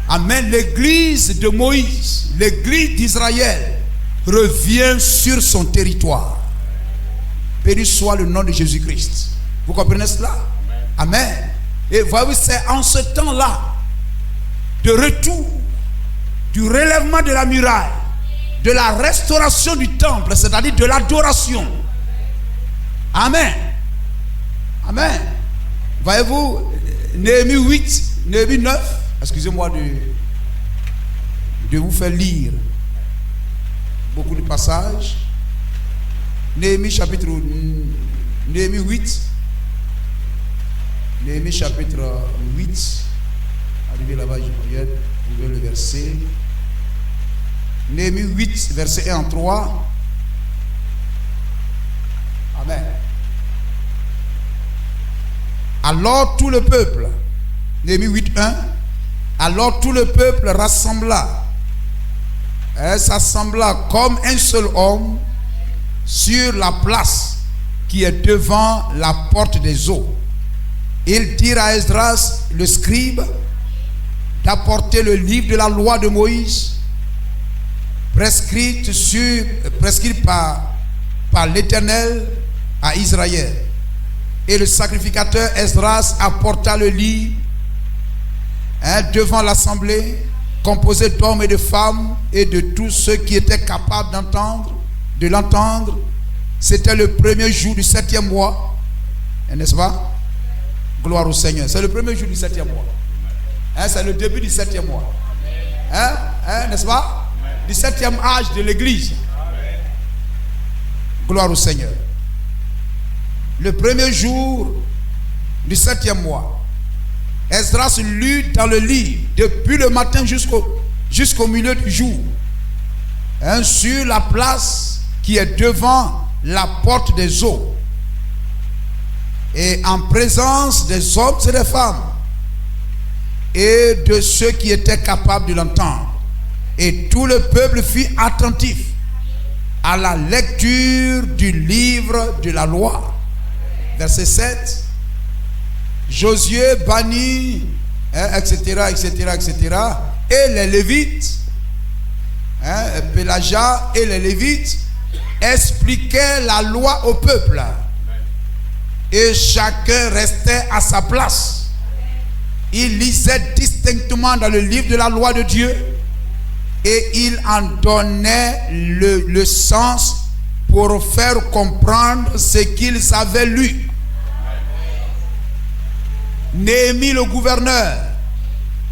Amen. L'église de Moïse, l'église d'Israël revient sur son territoire. Béni soit le nom de Jésus-Christ. Vous comprenez cela? Amen. Et voyez-vous, c'est en ce temps-là de retour, du relèvement de la muraille, de la restauration du temple, c'est-à-dire de l'adoration. Amen. Amen. Voyez-vous, Néhémie 8, Néhémie 9, excusez-moi de vous faire lire beaucoup de passages. Néhémie chapitre 8, Néhémie chapitre 8, arrivez là-bas, je regarde, vous voyez le verset. Néhémie 8, verset 1 en 3. Amen. Alors tout le peuple, Néhémie 8, 1, alors tout le peuple s'assembla comme un seul homme sur la place qui est devant la porte des eaux. Ils dirent à Esdras, le scribe, d'apporter le livre de la loi de Moïse, prescrite par l'Éternel à Israël. Et le sacrificateur Esdras apporta le livre devant l'assemblée, composée d'hommes et de femmes et de tous ceux qui étaient capables de l'entendre. C'était le premier jour du 7e mois, n'est-ce pas? Gloire au Seigneur. C'est le premier jour du 7e mois. C'est le début du 7e mois. N'est-ce pas? Du 7e âge de l'église. Gloire au Seigneur. Le premier jour du 7e mois, Esdras lut dans le livre depuis le matin jusqu'au milieu du jour, sur la place qui est devant la porte des eaux, et en présence des hommes et des femmes et de ceux qui étaient capables de l'entendre. Et tout le peuple fut attentif à la lecture du livre de la loi. Verset 7. Josué bannit, etc. Et les Lévites, Pélaja et les Lévites expliquaient la loi au peuple. Et chacun restait à sa place. Il lisait distinctement dans le livre de la loi de Dieu et il en donnait le sens pour faire comprendre ce qu'ils avaient lu. Néhémie le gouverneur,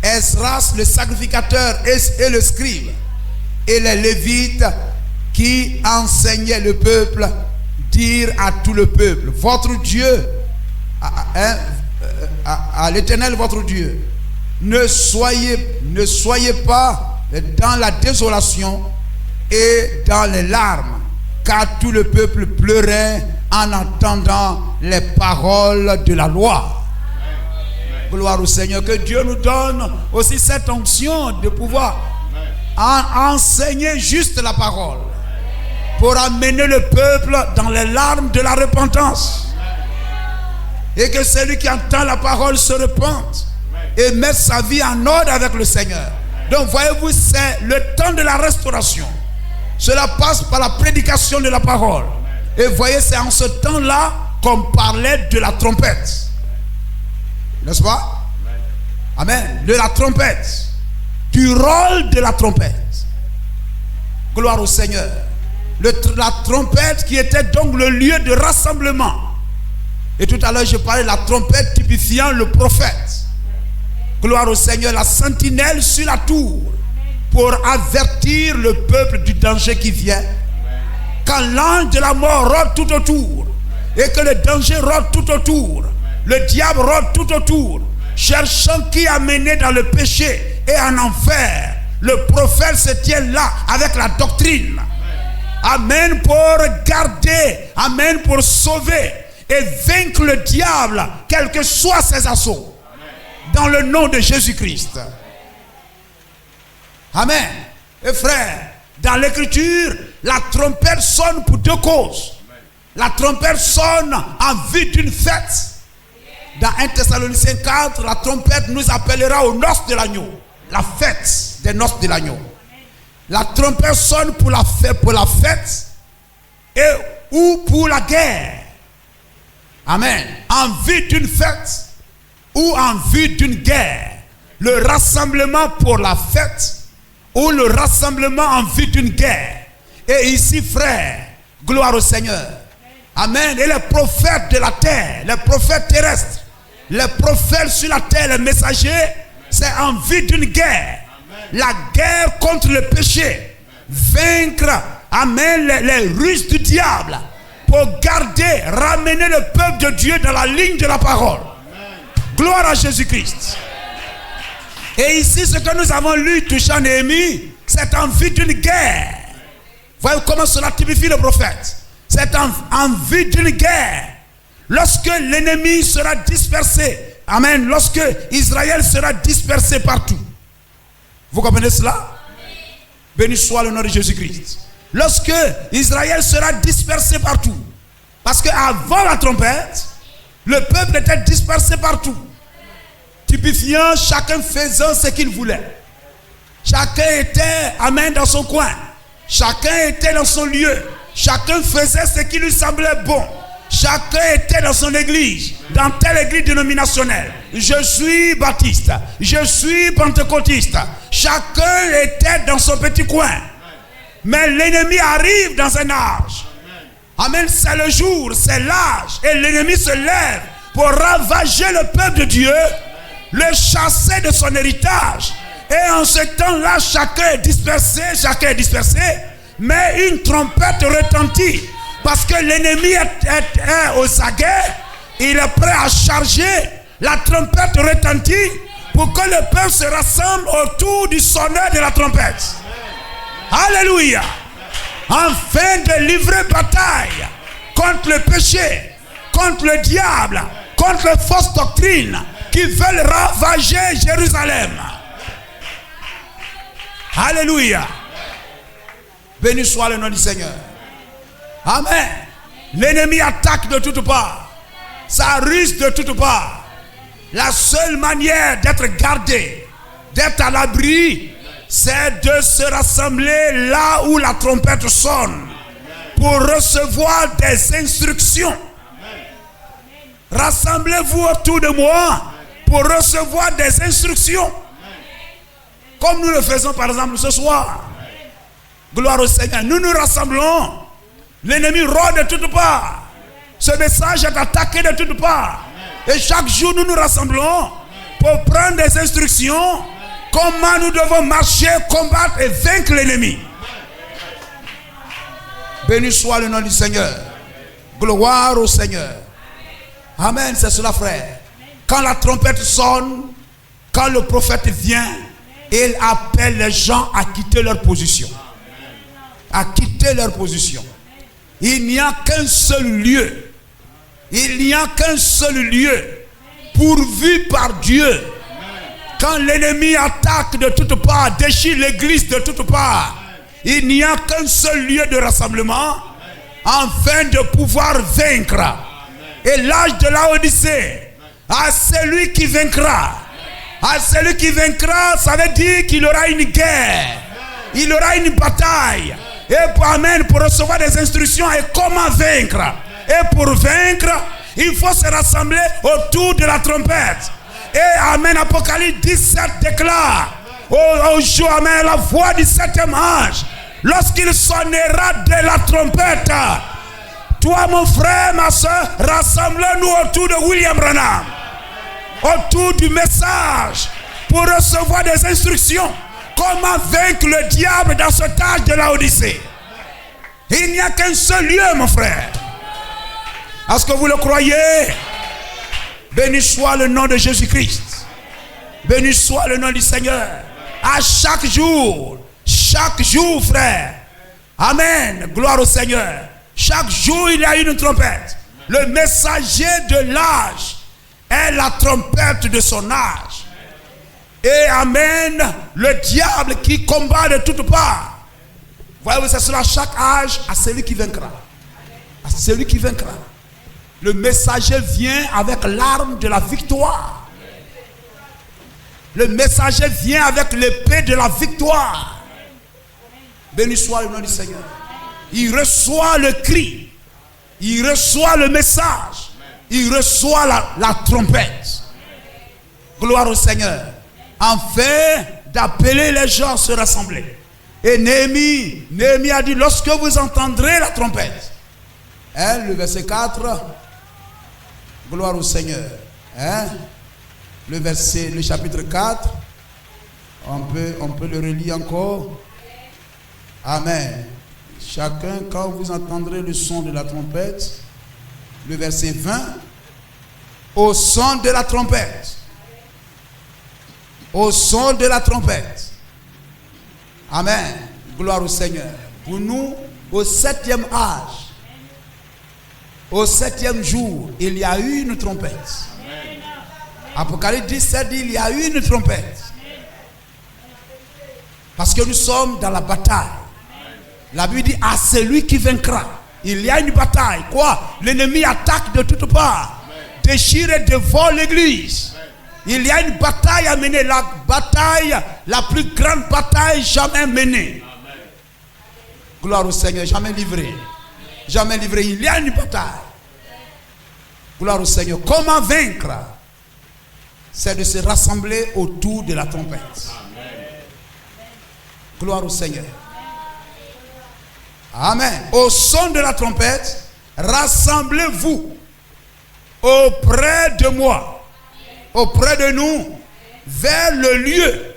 Esdras le sacrificateur et le scribe, et les Lévites qui enseignaient le peuple, dirent à tout le peuple: votre Dieu, à l'Éternel votre Dieu, ne soyez pas dans la désolation et dans les larmes, car tout le peuple pleurait en entendant les paroles de la loi. Gloire au Seigneur. Que Dieu nous donne aussi cette onction de pouvoir enseigner juste la parole, pour amener le peuple dans les larmes de la repentance, et que celui qui entend la parole se repente et mette sa vie en ordre avec le Seigneur. Donc voyez-vous, c'est le temps de la restauration. Cela passe par la prédication de la parole. Et voyez, c'est en ce temps-là qu'on parlait de la trompette. N'est-ce pas? Amen. De la trompette. Du rôle de la trompette. Gloire au Seigneur. La trompette qui était donc le lieu de rassemblement. Et tout à l'heure je parlais de la trompette typifiant le prophète. Gloire au Seigneur. La sentinelle sur la tour, pour avertir le peuple du danger qui vient. Quand l'ange de la mort rôde tout autour, et que le danger rôde tout autour, le diable rôde tout autour, cherchant qui amener dans le péché et en enfer, le prophète se tient là avec la doctrine. Amen, pour garder, amen, pour sauver et vaincre le diable, quels que soient ses assauts, dans le nom de Jésus-Christ. Amen. Et frère, dans l'écriture, la trompette sonne pour deux causes. La trompette sonne en vue d'une fête. Dans 1 Thessaloniciens 4, la trompette nous appellera aux noces de l'agneau. La fête des noces de l'agneau. La trompette sonne pour la fête et ou pour la guerre. Amen. En vue d'une fête ou en vue d'une guerre. Le rassemblement pour la fête ou le rassemblement en vue d'une guerre. Et ici, frère, gloire au Seigneur. Amen. Et les prophètes de la terre, les prophètes terrestres, les prophètes sur la terre, les messagers, c'est en vue d'une guerre. La guerre contre le péché. Vaincre, amen, les ruses du diable, pour garder, ramener le peuple de Dieu dans la ligne de la parole. Gloire à Jésus-Christ. Et ici, ce que nous avons lu touchant Néhémie, c'est en vue d'une guerre. Voyez comment cela typifie le prophète. C'est en vue d'une guerre. Lorsque l'ennemi sera dispersé. Amen. Lorsque Israël sera dispersé partout. Vous comprenez cela? Béni soit le nom de Jésus-Christ. Lorsque Israël sera dispersé partout. Parce qu'avant la trompette, le peuple était dispersé partout. Typifiant, chacun faisant ce qu'il voulait. Chacun était, amen, dans son coin. Chacun était dans son lieu. Chacun faisait ce qui lui semblait bon. Chacun était dans son église, dans telle église dénominationnelle. Je suis baptiste, je suis pentecôtiste. Chacun était dans son petit coin. Mais l'ennemi arrive dans un âge. Amen, c'est le jour, c'est l'âge. Et l'ennemi se lève pour ravager le peuple de Dieu, le chasser de son héritage. Et en ce temps-là, chacun est dispersé, mais une trompette retentit. Parce que l'ennemi est aux aguets, il est prêt à charger. La trompette retentit pour que le peuple se rassemble autour du sonneur de la trompette. Alléluia. Afin de livrer bataille contre le péché, contre le diable, contre les fausses doctrines qui veulent ravager Jérusalem. Alléluia. Béni soit le nom du Seigneur. Amen. L'ennemi attaque de toutes parts. Ça ruse de toutes parts. La seule manière d'être gardé, d'être à l'abri, c'est de se rassembler là où la trompette sonne pour recevoir des instructions. Rassemblez-vous autour de moi pour recevoir des instructions. Comme nous le faisons par exemple ce soir. Gloire au Seigneur. Nous nous rassemblons L'ennemi rôde de toutes parts. Ce message est attaqué de toutes parts. Et chaque jour, nous nous rassemblons pour prendre des instructions. Comment nous devons marcher, combattre et vaincre l'ennemi. Béni soit le nom du Seigneur. Gloire au Seigneur. Amen, c'est cela, frère. Quand la trompette sonne, quand le prophète vient, il appelle les gens à quitter leur position. À quitter leur position. Il n'y a qu'un seul lieu. Il n'y a qu'un seul lieu pourvu par Dieu. Quand l'ennemi attaque de toutes parts, déchire l'église de toutes parts, il n'y a qu'un seul lieu de rassemblement afin de pouvoir vaincre. Et l'âge de la Odyssée, à celui qui vaincra. À celui qui vaincra, ça veut dire qu'il aura une guerre. Il aura une bataille. Et pour recevoir des instructions et comment vaincre. Et pour vaincre, il faut se rassembler autour de la trompette. Et amen, Apocalypse 17 déclare au jour, amen, la voix du septième ange, lorsqu'il sonnera de la trompette, toi mon frère, ma soeur, rassemblons-nous autour de William Branham, autour du message, pour recevoir des instructions. Comment vaincre le diable dans ce âge de la Odyssée? Il n'y a qu'un seul lieu, mon frère. Est-ce que vous le croyez? Béni soit le nom de Jésus-Christ. Béni soit le nom du Seigneur. À chaque jour, frère. Amen. Gloire au Seigneur. Chaque jour, il y a une trompette. Le messager de l'âge est la trompette de son âge. Et amen, le diable qui combat de toutes parts. Voyez-vous, c'est cela, chaque âge à celui qui vaincra. À celui qui vaincra. Le messager vient avec l'arme de la victoire. Le messager vient avec l'épée de la victoire. Béni soit le nom du Seigneur. Il reçoit le cri. Il reçoit le message. Il reçoit la trompette. Gloire au Seigneur. Afin d'appeler les gens à se rassembler. Et Néhémie a dit, lorsque vous entendrez la trompette. Le verset 4. Gloire au Seigneur. Le chapitre 4. On peut le relire encore. Amen. Chacun, quand vous entendrez le son de la trompette, le verset 20, au son de la trompette. Au son de la trompette. Amen. Gloire au Seigneur. Pour nous, au 7e âge, au 7e jour, il y a eu une trompette. Apocalypse 17 dit, il y a eu une trompette. Parce que nous sommes dans la bataille. La Bible dit, à celui qui vaincra. Il y a une bataille. Quoi? L'ennemi attaque de toutes parts. Déchire et dévore l'église. Il y a une bataille à mener. La bataille, la plus grande bataille jamais menée. Gloire au Seigneur, jamais livrée. Jamais livré. Il y a une bataille. Gloire au Seigneur. Comment vaincre? C'est de se rassembler autour de la trompette. Gloire au Seigneur. Amen. Au son de la trompette, rassemblez-vous auprès de moi, auprès de nous, vers le lieu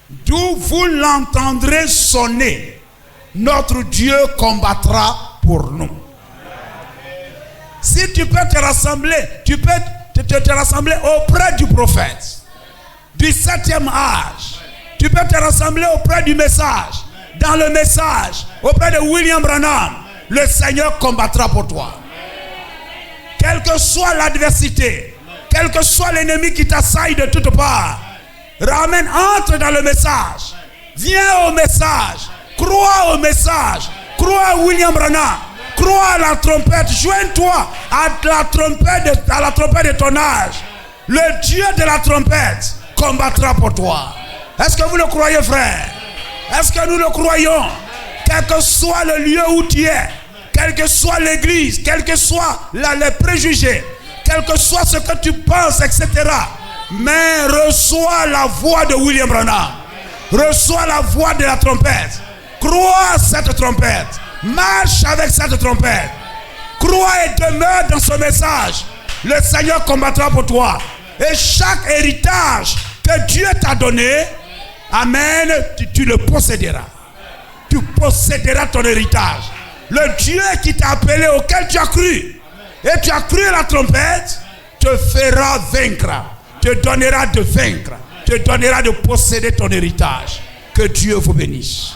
d'où vous l'entendrez sonner. Notre Dieu combattra pour nous. Si tu peux te rassembler, tu peux te rassembler auprès du prophète, du 7e âge. Tu peux te rassembler auprès du message. Dans le message, auprès de William Branham, le Seigneur combattra pour toi. Quelle que soit l'adversité, quel que soit l'ennemi qui t'assaille de toutes parts, ramène, entre dans le message. Viens au message. Crois au message. Crois à William Branham. Crois à la trompette. Joins-toi à la trompette de ton âge. Le Dieu de la trompette combattra pour toi. Est-ce que vous le croyez, frère? Est-ce que nous le croyons? Quel que soit le lieu où tu es, quelle que soit l'église, quels que soient les préjugés, quel que soit ce que tu penses, etc. Mais reçois la voix de William Branham. Reçois la voix de la trompette. Crois à cette trompette. Marche avec cette trompette. Crois et demeure dans ce message. Le Seigneur combattra pour toi. Et chaque héritage que Dieu t'a donné, amen, tu le posséderas. Tu posséderas ton héritage. Le Dieu qui t'a appelé, auquel tu as cru, et tu as cru à la trompette, te fera vaincre, te donnera de vaincre, te donnera de posséder ton héritage. Que Dieu vous bénisse.